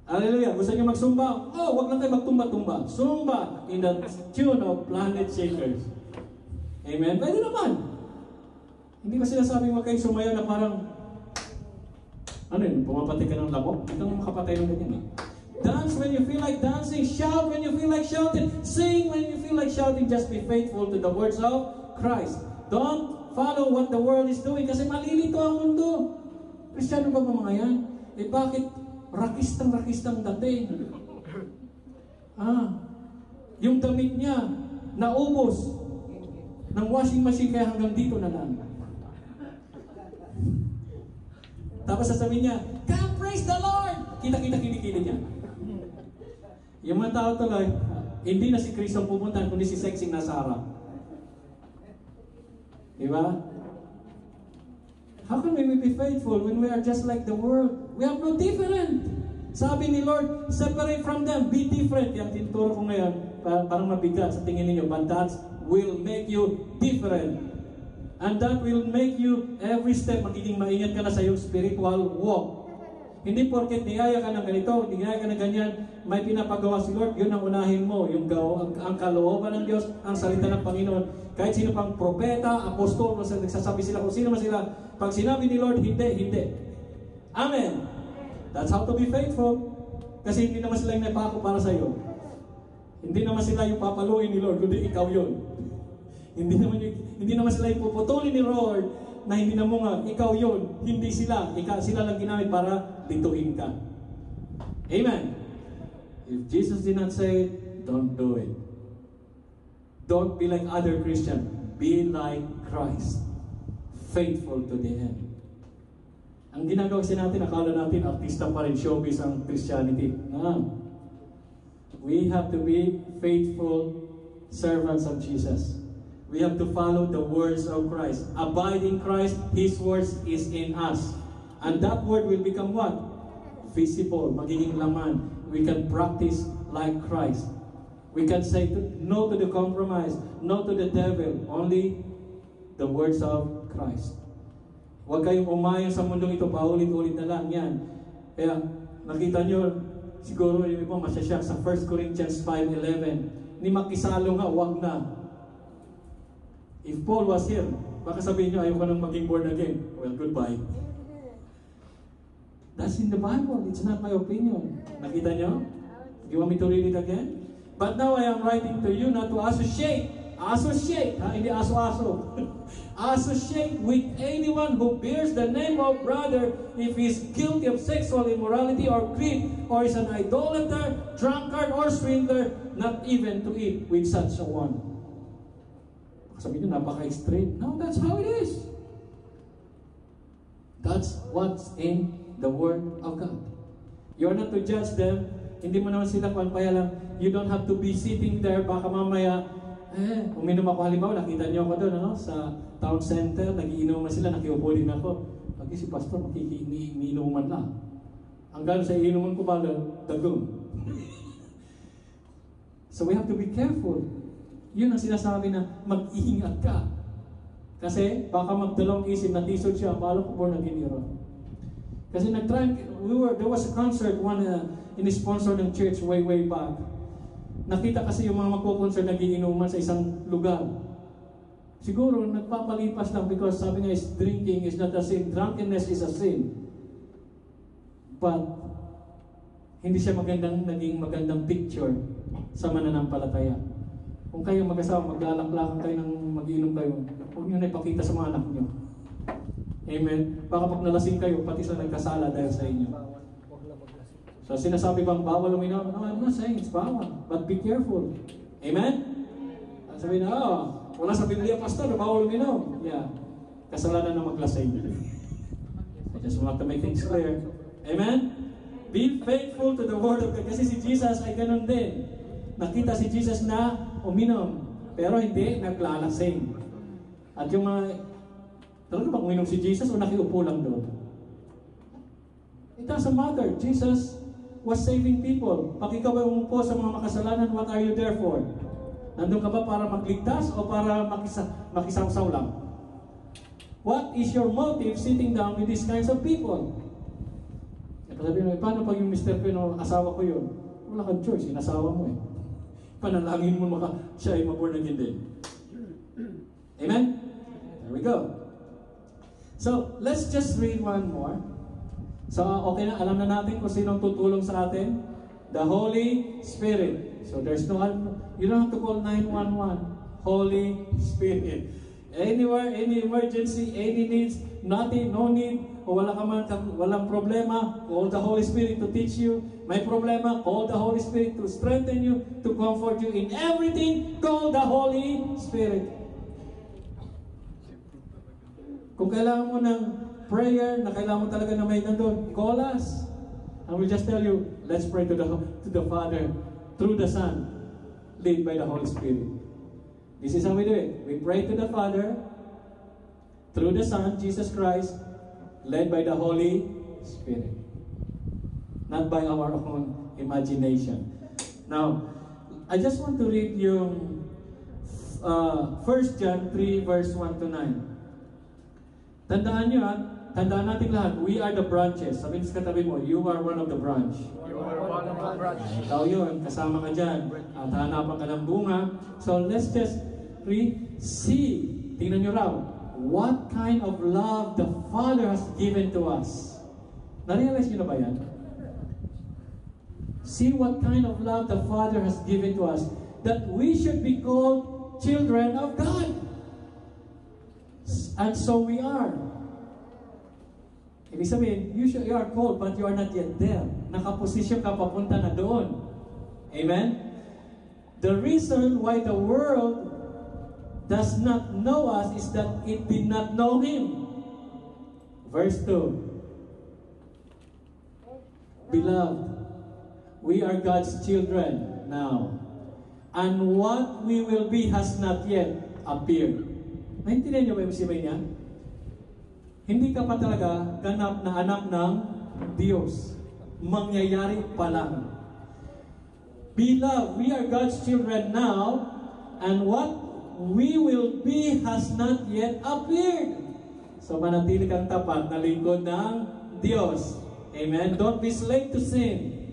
Hallelujah. Gusto niyo magsumba? Wag lang kayo magtumba-tumba. Sumba in the tune of Planet Shakers. Amen? Pwede naman. Hindi ba sinasabi mo kayo sumayaw na parang pumapatay ka ng lamok? Hindi kang makapatay ng ganyan Dance when you feel like dancing. Shout when you feel like shouting. Sing when you feel like shouting. Just be faithful to the words of Christ. Don't follow what the world is doing kasi malilito ang mundo. Kristiyano ba mga yan? Bakit rakistang dating? Yung damit niya naubos ng washing machine kaya hanggang dito na lang. Tapos sasabihin niya, "Come praise the Lord!" Kita-kita kinikili niya. Yung mga tao tuloy, hindi na si Kristo pupuntahan, kundi si sexing nasa harap. Diba? How can we be faithful when we are just like the world? We have no different. Sabi ni Lord, separate from them, be different. Yung tinuturo ko ngayon, parang mabigat sa tingin ninyo, but that will make you different. And that will make you, every step, magiging maingat ka na sa iyong spiritual walk. Hindi porket niyaya ka ng ganito, niyaya ka ng ganyan, may pinapagawa si Lord, yun ang unahin mo, yung ang kalooban ng Diyos, ang salita ng Panginoon. Kahit sino pang propeta, apostol, nagsasabi sila kung sino man sila, pag sinabi ni Lord, hindi. Amen. That's how to be faithful. Kasi hindi naman sila yung napako para sa iyo. Hindi naman sila yung papaluin ni Lord, kundi ikaw yun. Hindi naman sila yung puputulin ni Lord na hindi na mo nga, ikaw yun. Hindi sila. Sila lang ginamit para lituin ka. Amen. If Jesus did not say it, don't do it. Don't be like other Christians. Be like Christ. Faithful to the end. Ang ginagawa kasi natin, akala natin, artista pa rin, showbiz ang Christianity. We have to be faithful servants of Jesus. We have to follow the words of Christ. Abide in Christ, His words is in us. And that word will become what? Visible, magiging laman. We can practice like Christ. We can say no to the compromise, no to the devil, only the words of Christ. Huwag kayong umayon sa mundong ito, paulit-ulit na lang yan. Kaya nakita nyo, siguro yung iba masyasyak sa 1 Corinthians 5:11. Ni makisalo nga, huwag na. If Paul was here, baka sabihin nyo, ayaw ka nang maging born again. Well, goodbye. That's in the Bible. It's not my opinion. Nakita nyo? You want me to read it again? But now I am writing to you not to associate. Hindi aso-aso. Associate with anyone who bears the name of brother if he is guilty of sexual immorality or greed, or is an idolater, drunkard, or swindler, not even to eat with such a one. Sabi niyo, napaka-extreme. No, that's how it is. That's what's in the Word of God. You're not to judge them. Hindi mo naman sila kaya lang, you don't have to be sitting there, baka mamaya, uminom ako halimbawa, nakita niyo ako doon, sa town center, nagiinuman sila, nakiupo din ako. Pag si pastor, makikiinuman lang. Hanggang sa iinuman ko ba, dagong. So we have to be careful. Yun ang sinasabi na mag-iingat ka. Kasi baka magdalawang isip na t-shirt siya, palo ko born again hero. Kasi there was a concert, in-sponsor ng church way back. Nakita kasi yung mga magko-concert nagiinuman sa isang lugar. Siguro nagpapalipas lang because sabi nga is drinking is not a sin. Drunkenness is a sin. But hindi siya naging magandang picture sa mananampalataya. Kung kayo mag-asawa, maglalaklakan kayo ng mag-inom kayo, huwag nyo na ipakita sa mga anak nyo. Amen? Baka pag nalasing kayo, pati sa nagkasala dahil sa inyo. So sinasabi bang bawal uminom? No, I'm not saying it's bawal. But be careful. Amen? At sabihin na, wala sa Biblia, pastor, bawal uminom. Yeah. Kasalanan na maglasing. I just want to make things clear. Amen? Be faithful to the Word of God. Kasi si Jesus ay ganun din. Nakita si Jesus na uminom, pero hindi naglalasing. At yung mga, talaga bang uminom si Jesus o nakiupo lang doon? It doesn't matter. Jesus was saving people. Pag ikaw ay umupo sa mga makasalanan, what are you there for? Nandun ka ba para magligtas o para makisawsaw lang? What is your motive sitting down with these kinds of people? Sabi mo, paano pag yung mister ko, asawa ko yun? Wala kang choice, inasawa mo eh. Panalangin mo siya ay maborn again din. Amen? There we go. So, let's just read one more. So, okay na, alam na natin kung sinong tutulong sa atin. The Holy Spirit. So, there's no, you don't have to call 911. Holy Spirit. Anywhere, any emergency, any needs, nothing, no need, o walang problema, call the Holy Spirit to teach you. May problema, call the Holy Spirit to strengthen you, to comfort you. In everything, call the Holy Spirit. Kung kailangan mo ng prayer, na kailangan mo talaga na may nandun, call us. And we'll just tell you, let's pray to the Father, through the Son, led by the Holy Spirit. This is how we do it. We pray to the Father, through the Son, Jesus Christ, led by the Holy Spirit. Not by our own imagination. Now, I just want to read yung 1 John 3 verse 1 to 9. Tandaan nyo tandaan natin lahat, we are the branches. Sabihin sa katabi mo, you are one of the branch. You are one of the branch. Ikaw yun, kasama ka dyan. At hanapan ka ng bunga. So let's just see, tingnan nyo raw, what kind of love the Father has given to us. Na-realize nyo na ba yan? See what kind of love the Father has given to us, that we should be called children of God. And so we are. Ibig sabihin, you are called but you are not yet there. Nakaposisyon ka papunta na doon. Amen? The reason why the world does not know us is that it did not know Him. Verse 2. Beloved, we are God's children now. And what we will be has not yet appeared. Naintindihan niyo ba yung sabihin niya? Hindi ka pa talaga ganap na anak ng Diyos. Mangyayari pa lang. Beloved, we are God's children now, and what we will be has not yet appeared. So manatili kang tapat na lingkod ng Diyos. Amen? Don't be slave to sin.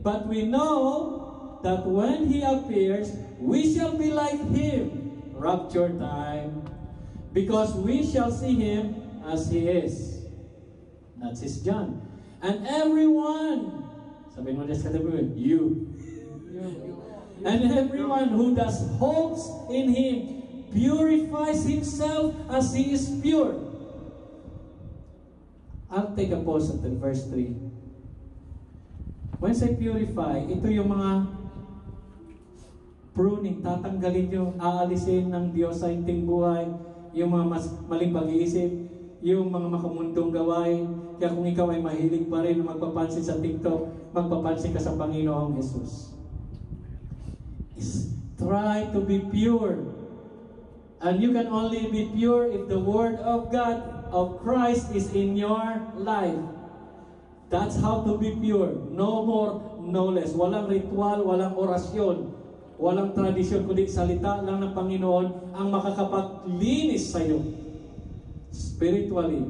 But we know that when He appears, we shall be like Him. Rapture time. Because we shall see Him as He is. That's His John. And everyone, sabihin mo just katabi, you. And everyone who does hopes in Him purifies himself as He is pure. I'll take a pause at verse 3. When I say purify, ito yung mga pruning, tatanggalin nyo, aalisin ng Diyos sa inting buhay, yung mga mas maling pag-iisip, yung mga makamundong gawain. Kaya kung ikaw ay mahilig pa rin na magpapansin sa TikTok, magpapansin ka sa Panginoong Jesus. Try to be pure. And you can only be pure if the Word of God, of Christ, is in your life. That's how to be pure. No more, no less. Walang ritual, walang orasyon, walang tradisyon, kundi salita lang ng Panginoon ang makakapaglinis sa iyo spiritually.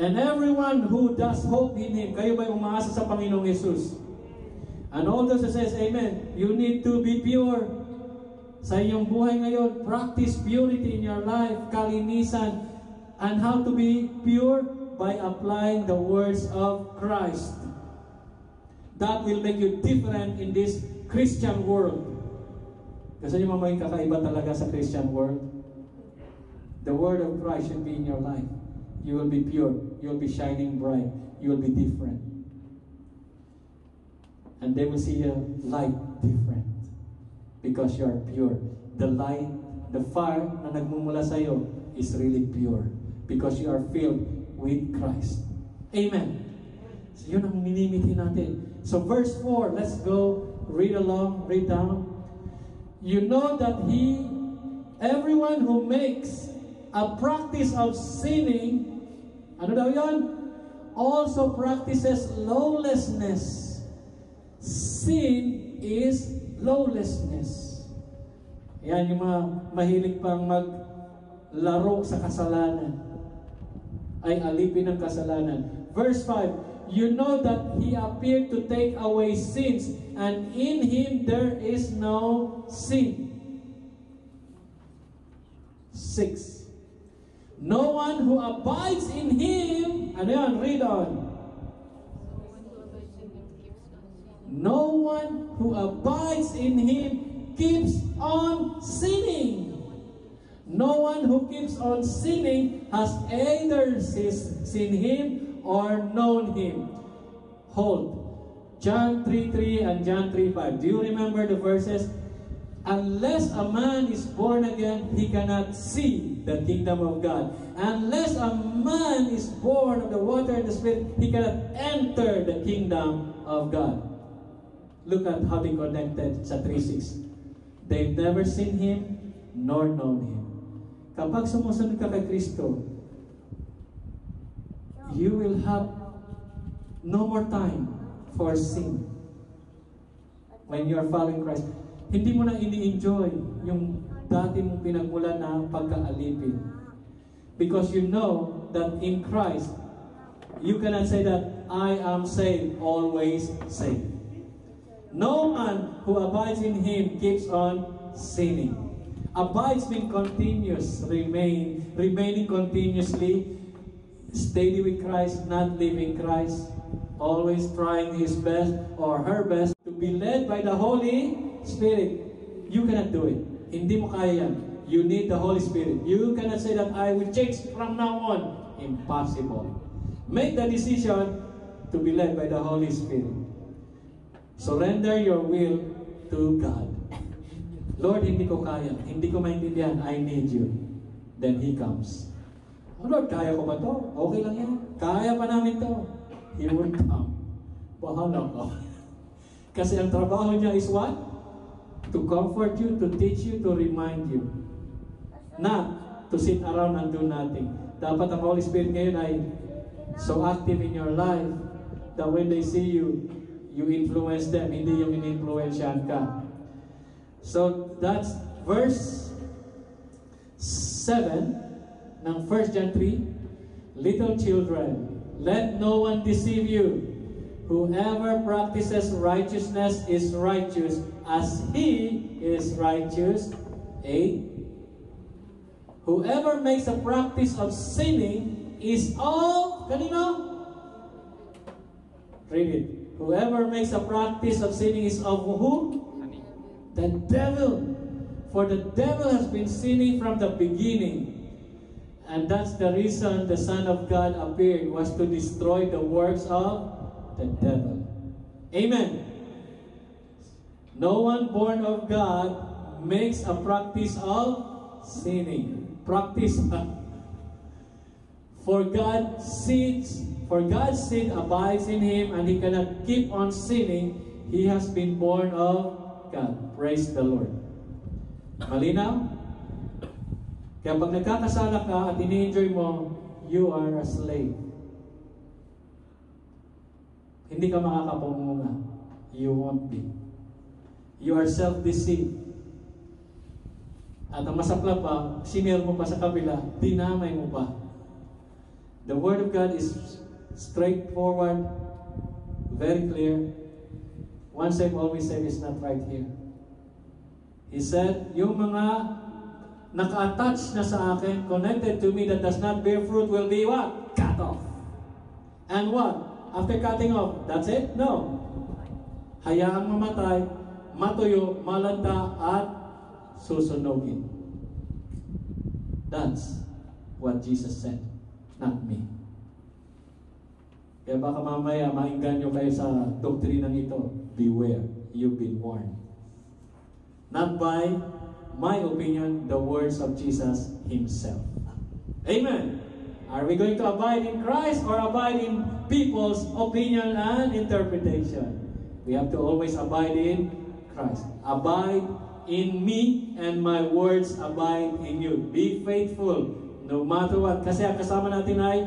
And everyone who does hope in Him, kayo ba'y umaasa sa Panginoong Jesus? And all those who says, Amen, you need to be pure. Sa iyong buhay ngayon, practice purity in your life, kalinisan. And how to be pure? By applying the words of Christ. That will make you different in this Christian world. Kasi yung mga kakaiba talaga sa Christian world. The Word of Christ should be in your life. You will be pure. You will be shining bright. You will be different. And they will see your light different. Because you are pure. The light, the fire na nagmumula sa iyo is really pure. Because you are filled with Christ. Amen. So yun ang minimiti natin. So verse 4, let's go, read along, read down. You know that everyone who makes a practice of sinning, ano daw yan? Also practices lawlessness. Sin is lawlessness. Yan yung mga mahilig pang maglaro sa kasalanan, ay alipin ng kasalanan. Verse 5, you know that He appeared to take away sins, and in Him there is no sin. 6, no one who abides in Him, ano yan? Read on. No one who abides in Him keeps on sinning. No one who keeps on sinning has either seen Him or known Him. Hold. John 3:3 and John 3:5. Do you remember the verses? Unless a man is born again, he cannot see the kingdom of God. Unless a man is born of the water and the Spirit, he cannot enter the kingdom of God. Look at how they connected sa 3:6. They've never seen Him nor known Him. Kapag sumusunod ka kay Kristo, you will have no more time for sin. When you are following Christ, hindi mo na ini-enjoy yung dati mong pinagmulan na pagkaalipin. Because you know that in Christ, you cannot say that, I am saved, always saved. No man who abides in Him keeps on sinning. Abides means continuous, remaining continuously, steady with Christ, not leaving Christ, always trying his best or her best to be led by the Holy Spirit. You cannot do it. Hindi mo kaya yan. You need the Holy Spirit. You cannot say that I will change from now on. Impossible. Make the decision to be led by the Holy Spirit. Surrender your will to God. Lord, hindi ko kaya. Hindi ko maintindihan. I need you. Then He comes. Oh Lord, kaya ko ba to? Okay lang yan. Kaya pa namin to. He won't come. Bahala ka. Kasi ang trabaho niya is what? To comfort you, to teach you, to remind you. Not to sit around and do nothing. Dapat ang Holy Spirit ngayon ay so active in your life that when they see you, you influence them. Hindi yung in-influensyahan ka. So that's verse 7 ng 1 John 3. Little children, let no one deceive you. Whoever practices righteousness is righteous as He is righteous. 8. Whoever makes a practice of sinning is of, kanino? Read it. Whoever makes a practice of sinning is of who? The devil. For the devil has been sinning from the beginning. And that's the reason the Son of God appeared, was to destroy the works of the devil. Amen. No one born of God makes a practice of sinning. Practice. For God's seed abides in him, and he cannot keep on sinning. He has been born of God. Praise the Lord. Malinaw? Kaya pag nagkakasala ka at ini-enjoy mo, you are a slave. Hindi ka makakapamunga. You won't be. You are self-deceived. At ang masakla pa, sinir mo pa sa kabila, dinamay mo pa. The Word of God is straightforward, very clear. Once saved, always saved is not right here. He said, yung mga naka-attach na sa akin, connected to me that does not bear fruit will be what? Cut off. And what? After cutting off, that's it? No. Hayaang mamatay, matuyo, malanta, at susunogin. That's what Jesus said, not me. Kaya baka mamaya mainganyo kayo sa doktrinang ito. Beware, you've been warned. Not by my opinion, the words of Jesus Himself. Amen. Are we going to abide in Christ or abide in people's opinion and interpretation? We have to always abide in Christ. Abide in me and my words abide in you. Be faithful no matter what. Kasi ang kasama natin ay,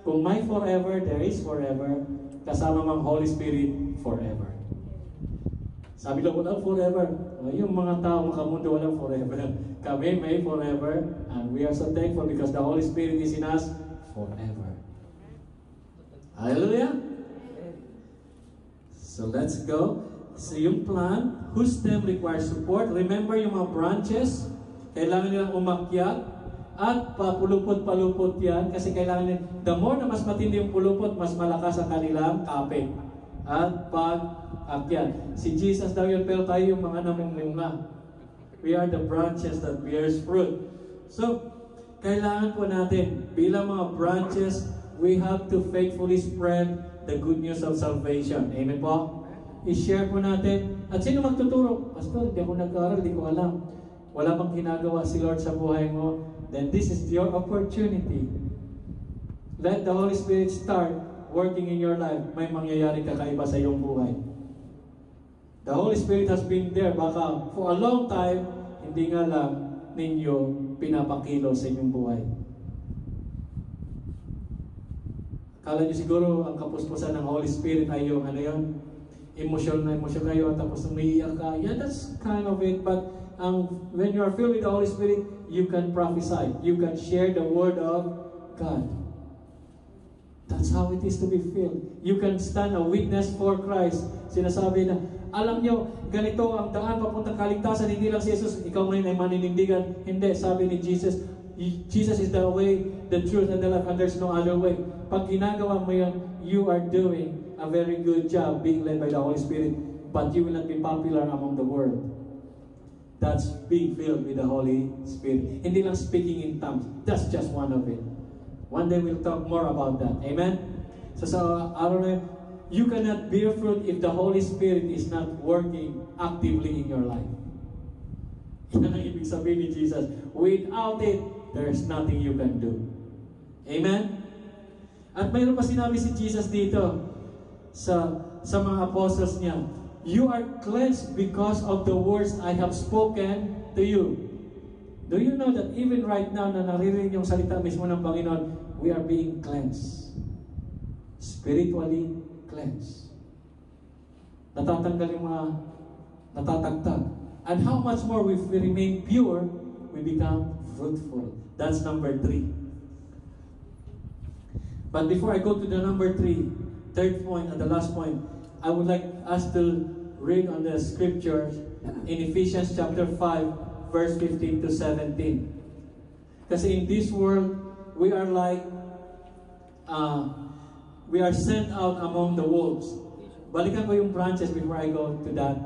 kung may forever, there is forever. Kasama mang Holy Spirit, forever. Sabi lang, walang forever. Yung mga tao makamundo, walang forever. Kami may forever, and we are so thankful because the Holy Spirit is in us forever. Hallelujah! So let's go. So yung plant, whose stem requires support. Remember yung mga branches, kailangan nilang umakyat at papulupot-palupot yan kasi kailangan nila, the more na mas matindi yung pulupot, mas malakas ang kanilang kapit at pag-akyat. Si Jesus daw yun, pero tayo yung mga namunga. We are the branches that bears fruit. So, kailangan po natin, bilang mga branches, we have to faithfully spread the good news of salvation. Amen po? I-share po natin. At sino magtuturo? Pastor, hindi ako nag-aaral, hindi ko alam. Wala bang ginagawa si Lord sa buhay mo? Then this is your opportunity. Let the Holy Spirit start working in your life. May mangyayari kakaiba sa iyong buhay. The Holy Spirit has been there baka for a long time, hindi nga lang ninyo pinapakilo sa inyong buhay. Kala nyo siguro ang kapuspusan ng Holy Spirit ay yung emosyon na emosyon kayo at tapos umiiyak ka. Yeah, that's kind of it. But when you are filled with the Holy Spirit, you can prophesy. You can share the Word of God. That's how it is to be filled. You can stand a witness for Christ. Sinasabi na, alam nyo, ganito ang daan papuntang kaligtasan, hindi lang si Jesus, ikaw ngayon ay maninindigan. Hindi, sabi ni Jesus, Jesus is the way, the truth, and the life, and there's no other way. Pag ginagawa mo yan, you are doing a very good job being led by the Holy Spirit, but you will not be popular among the world. That's being filled with the Holy Spirit. Hindi lang speaking in tongues. That's just one of it. One day we'll talk more about that. Amen? So I don't know, you cannot bear fruit if the Holy Spirit is not working actively in your life. Yan ang ibig sabihin ni Jesus. Without it, there's nothing you can do. Amen? At mayroon pa sinabi si Jesus dito sa mga apostles niya, you are cleansed because of the words I have spoken to you. Do you know that even right now na naririnig yung salita mismo ng Panginoon, we are being cleansed. Spiritually cleansed. Natatanggal yung mga natatagtag. And how much more if we remain pure, we become fruitful. That's number 3. But before I go to the number 3, third point and the last point, I would like us to read on the scriptures in Ephesians chapter 5, verse 15 to 17. Kasi in this world, we are like, we are sent out among the wolves. Balikan ko yung branches before I go to that.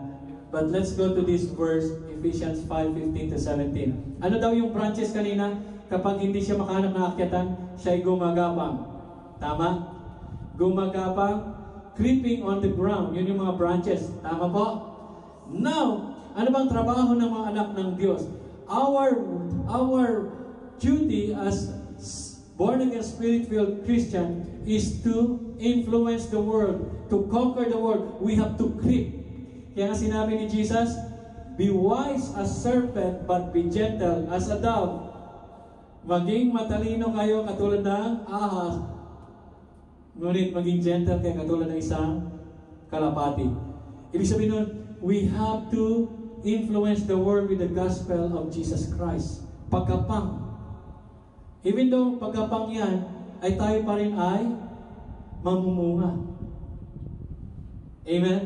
But let's go to this verse, Ephesians 5:15 to 17. Ano daw yung branches kanina? Kapag hindi siya makahanap ng akyatan, siya'y gumagapang. Tama? Gumagapang, creeping on the ground. Yun yung mga branches. Tama po? Now, ano bang trabaho ng mga anak ng Diyos? Our duty as born-again, spirit-filled Christian is to influence the world, to conquer the world. We have to creep. Kaya nga sinabi ni Jesus, be wise as serpent, but be gentle as a dove. Maging matalino kayo katulad ng ahas, ngunit maging gentle kayo katulad ng isang kalapati. Ibig sabihin nun, we have to influence the world with the gospel of Jesus Christ. Pagkapang. Even though pagkapang yan, ay tayo pa rin ay mamumunga. Amen?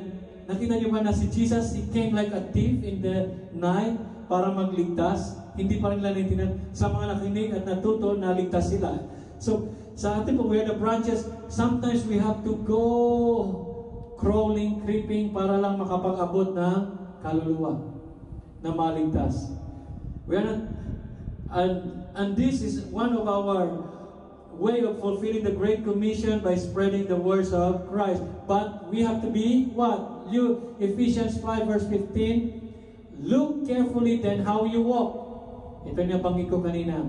Nakita niyo ba na si Jesus, He came like a thief in the night para magligtas? Hindi pa rin nalitinan. Sa mga nakinig at natuto, naligtas sila. So, sa atin po, we are the branches. Sometimes we have to go crawling, creeping para lang makapag-abot ng kaluluwa na maligtas. We are not, and this is one of our way of fulfilling the Great Commission by spreading the words of Christ. But we have to be what? Ephesians 5 verse 15, look carefully then how you walk. Ito yung nabanggit ko kanina.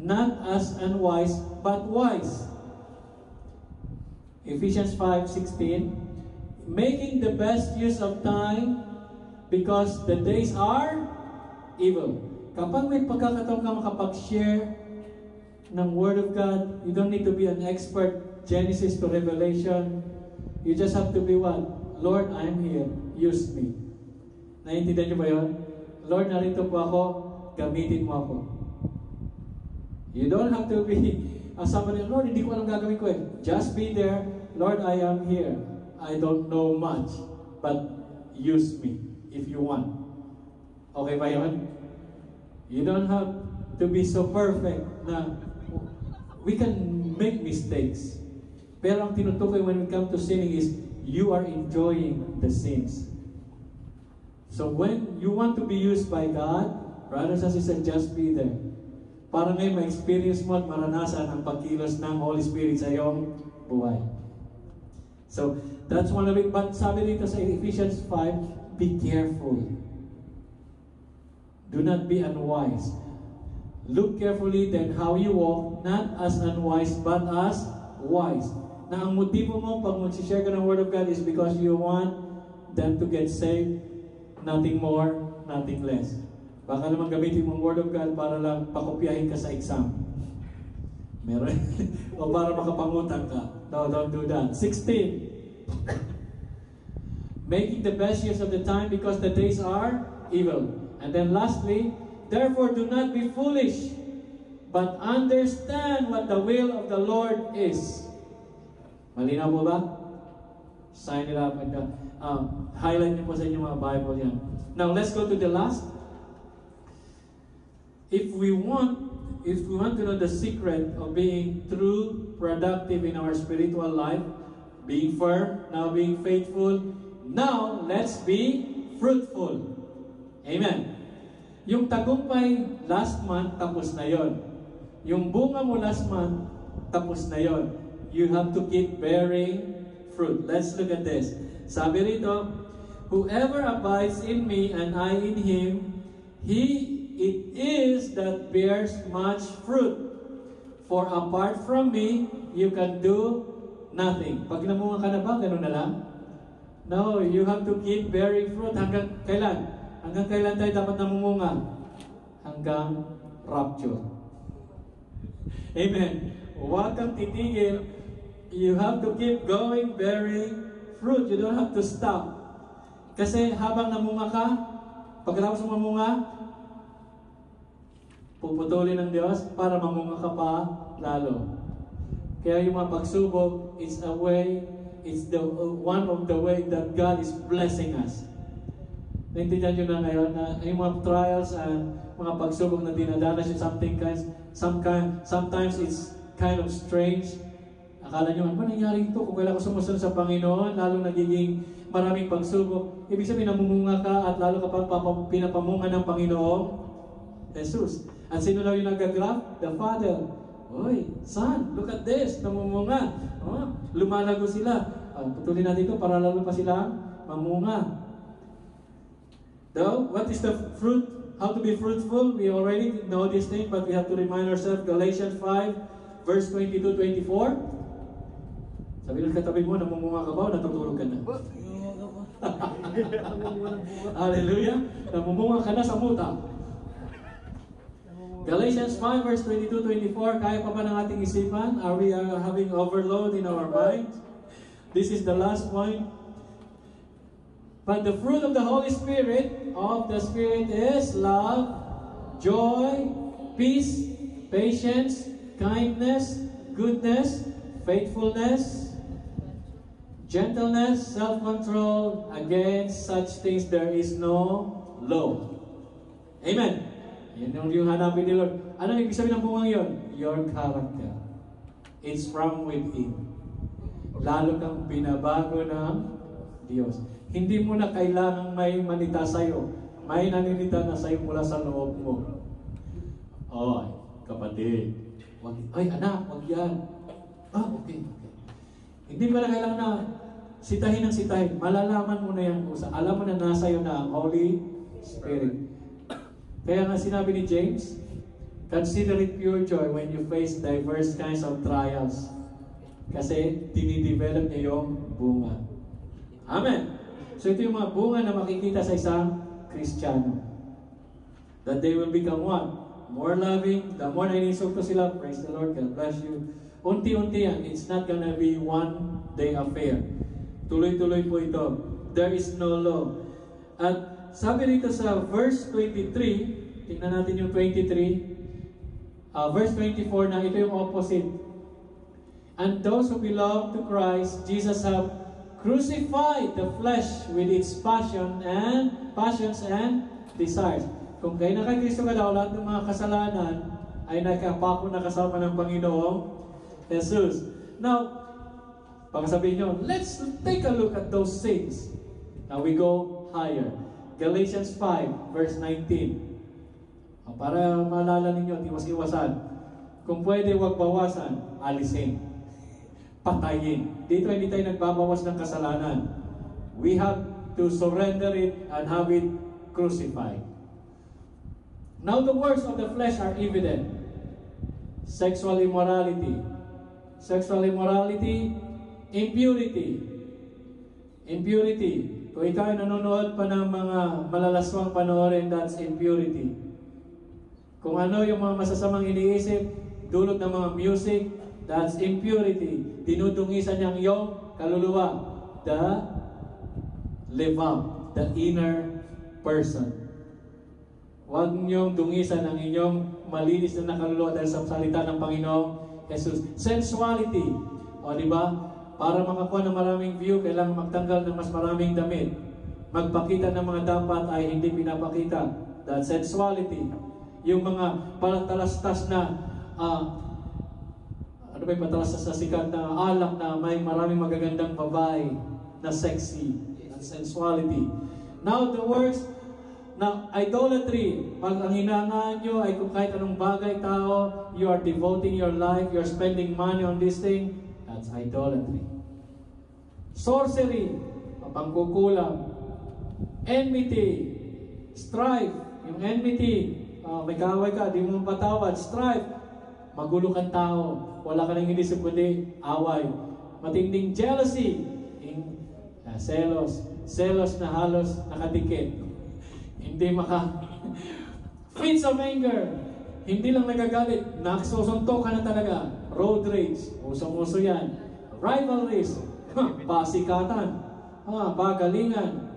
Not as unwise, but wise. Ephesians 5:16, making the best use of time because the days are evil. Kapag may pagkakataon ka makapag-share ng Word of God, you don't need to be an expert, Genesis to Revelation. You just have to be what? Lord, I am here. Use me. Naiintindihan niyo ba yun? Lord, narito po ako. Gamitin mo ako. You don't have to be somebody, Lord, hindi ko alam gagawin ko eh. Just be there. Lord, I am here. I don't know much, but use me if you want. Okay ba yun? You don't have to be so perfect na we can make mistakes. Pero ang tinutukoy when we come to sinning is you are enjoying the sins. So when you want to be used by God, brothers and sisters, just be there. Para ngayon ma-experience mo at maranasan ang pagkilos ng Holy Spirit sa iyong buhay. So, that's one of it. But sabi dito sa Ephesians 5, be careful. Do not be unwise. Look carefully then how you walk, not as unwise, but as wise. Na ang motibo mo pag mag-share ka ng Word of God is because you want them to get saved, nothing more, nothing less. Baka naman gamitin mo ang Word of God para lang pakopyahin ka sa exam. Meron. O para makapangutang ka. No, don't do that. 16. Making the best use of the time because the days are evil. And then lastly, therefore do not be foolish, but understand what the will of the Lord is. Malinaw po ba? Sign it up and highlight niyo po sa inyong mga Bible yan. Now let's go to the last. If we want to know the secret of being true, productive in our spiritual life, being firm, now being faithful, now let's be fruitful. Amen. Yung tagumpay last month, tapos na yon. Yung bunga mo last month, tapos na yon. You have to keep bearing fruit. Let's look at this. Sabi rito, whoever abides in me and I in him, it is that bears much fruit. For apart from me, you can do nothing. Pag namunga ka na ba, gano'n na lang? No, you have to keep bearing fruit. Hanggang kailan? Hanggang kailan tayo dapat namumunga? Hanggang rapture. Amen. Huwag kang titigil. You have to keep going, bearing fruit. You don't have to stop. Kasi habang namunga ka, pagkatapos mamunga, puputulin ng Diyos para mamunga ka pa lalo. Kaya yung mga pagsubok, it's one of the way that God is blessing us. Naintindihan nyo na ngayon na yung mga trials and mga pagsubok na dinadanas yung sometimes it's kind of strange. Akala nyo, ano ba nangyari ito? Kung kailan ko sumusunod sa Panginoon, lalo nagiging maraming pagsubok. Ibig sabihin, namumunga ka at lalo kapag pinapamunga ng Panginoong Jesus. At sino daw yung nag-graph? The Father. Oy, son, look at this. Namumunga. Oh, lumalago sila. Putulin natin ito para lalo pa sila mamunga. Though, what is the fruit? How to be fruitful? We already know this thing, but we have to remind ourselves. Galatians 5, verse 22-24. Sabi ng katabi mo, namumunga ka ba o natutulog ka na? Hallelujah! Namumunga ka na sa muta. Galatians 5, verse 22-24. Kaya pa ba ng ating isipan? Are we having overload in our minds? This is the last point. But the fruit of the Holy Spirit, is love, joy, peace, patience, kindness, goodness, faithfulness, gentleness, self-control. Against such things there is no law. Amen. Yan yung hanapin ni Lord. Ano ibig sabihin ng bungang yun? Your character. It's from within. Lalo kang binabago ng Diyos. Hindi mo na kailangang may manita sa'yo. May naninita na sa'yo mula sa loob mo. Ay, kapatid. Ay, anak, wag yan. Okay. Hindi mo na kailangan na sitahin ng sitahin. Malalaman mo na yan. Alam mo na nasa iyo na ang Holy Spirit. Kaya nga sinabi ni James, consider it pure joy when you face diverse kinds of trials. Kasi dinidevelop niya yung bunga. Amen. So ito yung mga bunga na makikita sa isang Kristiyano. That they will become what? More loving. The more na inisulto sila, praise the Lord, God bless you. Unti-unti yan. It's not gonna be one day affair. Tuloy-tuloy po ito. There is no law. At sabi rito sa verse 23, tingnan natin yung 23, verse 24 na ito yung opposite. And those who belong to Christ, Jesus have crucified the flesh with its passions and desires. Kung kayo na kay Kristo ka daw, lahat ng mga kasalanan ay nakapako na kasama ng Panginoong Jesus. Now, pagkasabihin nyo, let's take a look at those things. Now we go higher. Galatians 5, verse 19. Para maalala ninyo, tiwas-iwasan. Kung pwede, huwag bawasan, alisin. Patayin. Dito hindi tayo nagbabawas ng kasalanan. We have to surrender it and have it crucified. Now the works of the flesh are evident. Sexual immorality. Impurity. Kung ikaw ay nanonood pa ng mga malalaswang panoorin, that's impurity. Kung ano yung mga masasamang iniisip, dulot ng mga music, that's impurity. Dinudungisan niyang iyong kaluluwa. The levam, the inner person. Huwag niyong dungisan ang inyong malinis na kaluluwa dahil sa salita ng Panginoong Jesus. Sensuality. O diba? Para makakuha ng maraming view, kailangan magtanggal ng mas maraming damit. Magpakita ng mga dapat ay hindi pinapakita. That's sensuality. Yung mga palatalastas na ano ba yung patalastas na sikat na alak na may maraming magagandang babae na sexy. That's sensuality. Now the works na idolatry. Pag ang hinangaan nyo ay kung kahit anong bagay tao, you are devoting your life, you are spending money on this thing, that's idolatry. Sorcery, pangkukulam. Enmity, strife, yung enmity, may kaaway ka, di mo patawad. Strife, magulo kang tao, wala ka nang inisip kundi away. Matinding jealousy, selos na halos nakadikit. Hindi fits of anger, hindi lang nagagalit, nagsusuntok ka na talaga. Road rage, usong-uso yan. Rivalries, pasikatan, pagalingan.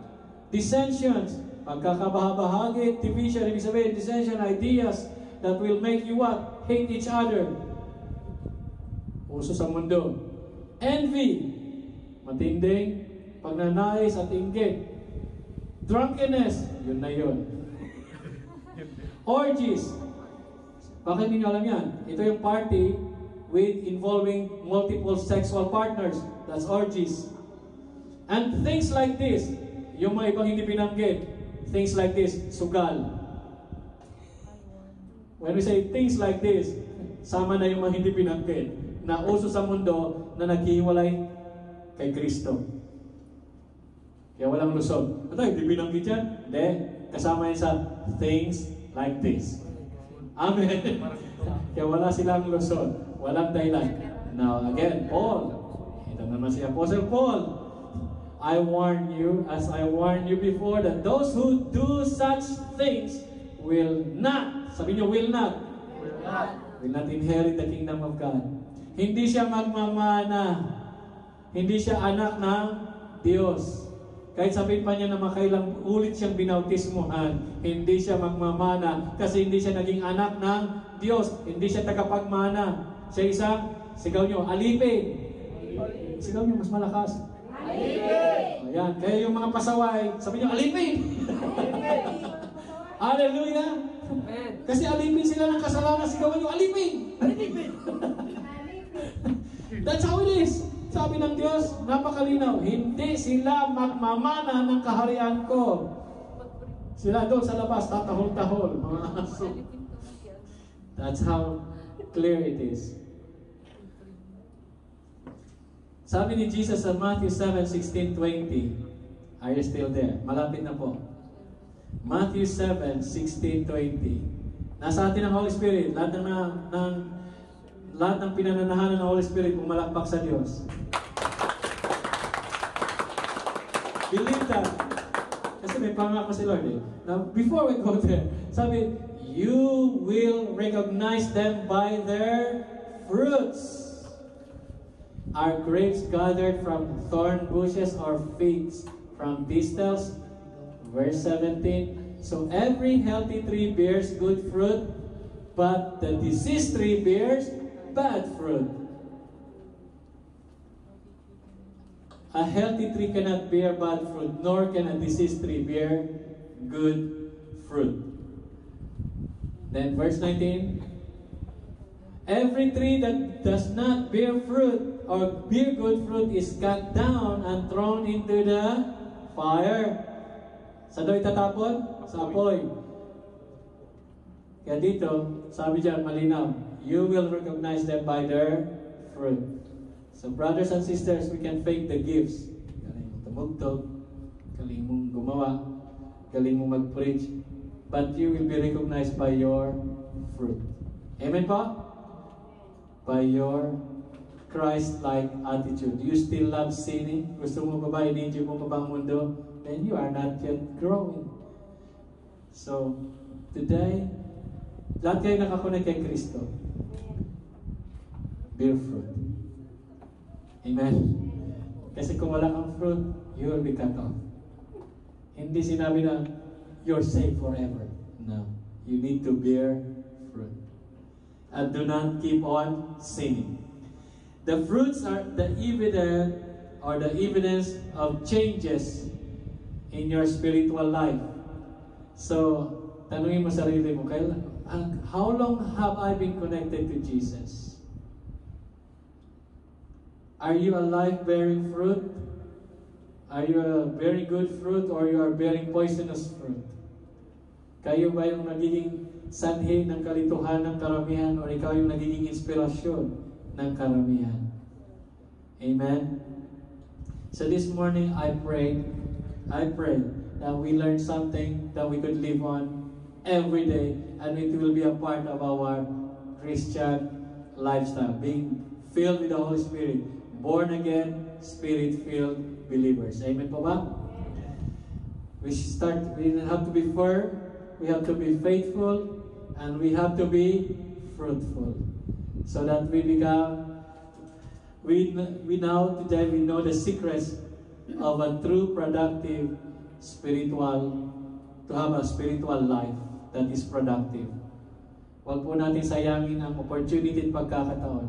Dissensions, pagkakabahabahagi, division, ibig sabihin, dissension, ideas that will make you what? Hate each other. Uso sa mundo. Envy, matinding pagnanais at inggit. Drunkenness, yun na yun. Orgies, bakit hindi nyo alam yan? Ito yung party with involving multiple sexual partners. That's orgies. And things like this, yung mga ibang hindi binanggit, things like this, sugal. When we say things like this, sama na yung mga hindi binanggit na uso sa mundo na naghihiwalay kay Kristo. Kaya walang lusog. Ito, hindi binanggit yan? Hindi. kasama yan sa things like this. Amen. Kaya wala silang lusot, walang dahilan. Now again, Paul. Ito naman si Apostle Paul. I warn you, as I warned you before, that those who do such things will not, sabi niyo, will not inherit the kingdom of God. Hindi siya magmamana. Hindi siya anak ng Diyos. Kahit sabihin pa niya na makailang ulit siyang binautismuhan, hindi siya magmamana kasi hindi siya naging anak ng Diyos. Hindi siya tagapagmana. Siya isang, sigaw niyo, alipin. Sigaw niyo, mas malakas. Alipin! Ayan. Kaya yung mga pasaway, sabi niyo, alipin! Hallelujah! Kasi alipin sila ng kasalanan, sigawan niyo, alipin! Alipin! That's how it is. Sabi ng Diyos, napakalinaw, hindi sila magmamana ng kaharian ko. Sila doon sa labas, tatahol-tahol, mga aso. That's how clear it is. Sabi ni Jesus sa Matthew 7:16-20, are you still there? Malapit na po. Matthew 7:16-20. Nasa atin ang Holy Spirit. Lahat ng pinananahanan ng Holy Spirit pumalakpak sa Diyos. Believe that. Kasi may pangako si Lord eh. Now, before we go there, sabi, you will recognize them by their fruits. Are grapes gathered from thorn bushes or figs from thistles? Verse 17. So every healthy tree bears good fruit, but the diseased tree bears bad fruit. A healthy tree cannot bear bad fruit, nor can a diseased tree bear good fruit. Then verse 19. Every tree that does not bear fruit or bear good fruit is cut down and thrown into the fire. Sa daw itatapon? Sa apoy. Kaya dito, sabi diyan malinaw, you will recognize them by their fruit. So brothers and sisters, we can fake the gifts. Galing mong tumugtog, galing mong gumawa, galing mong mag-preach, but you will be recognized by your fruit. Amen po? By your Christ-like attitude. You still love sinning? Gusto mo pa ba, in-enjoy mo pa ba ang mundo? Then you are not yet growing. So, today, lahat kayo nakakonect kay Kristo. Bear fruit. Amen? Kasi kung wala kang fruit, you will be cut off. Hindi sinabi na, you're saved forever. No. You need to bear fruit. And do not keep on sinning. The fruits are the evidence of changes in your spiritual life. So, tanungin mo sarili mo, how long have I been connected to Jesus? Are you a life-bearing fruit? Are you a very good fruit or you are bearing poisonous fruit? Kayo ba yung nagiging sanhi ng kalituhan ng karamihan o ikaw yung nagiging inspirasyon ng karamihan? Amen? So this morning, I pray that we learn something that we could live on every day and it will be a part of our Christian lifestyle. Being filled with the Holy Spirit, born again, Spirit-filled believers. Amen po ba? We have to be firm, we have to be faithful, and we have to be fruitful. So that we know today we know the secrets of a true productive to have a spiritual life that is productive. Huwag po natin sayangin ang opportunity at pagkakataon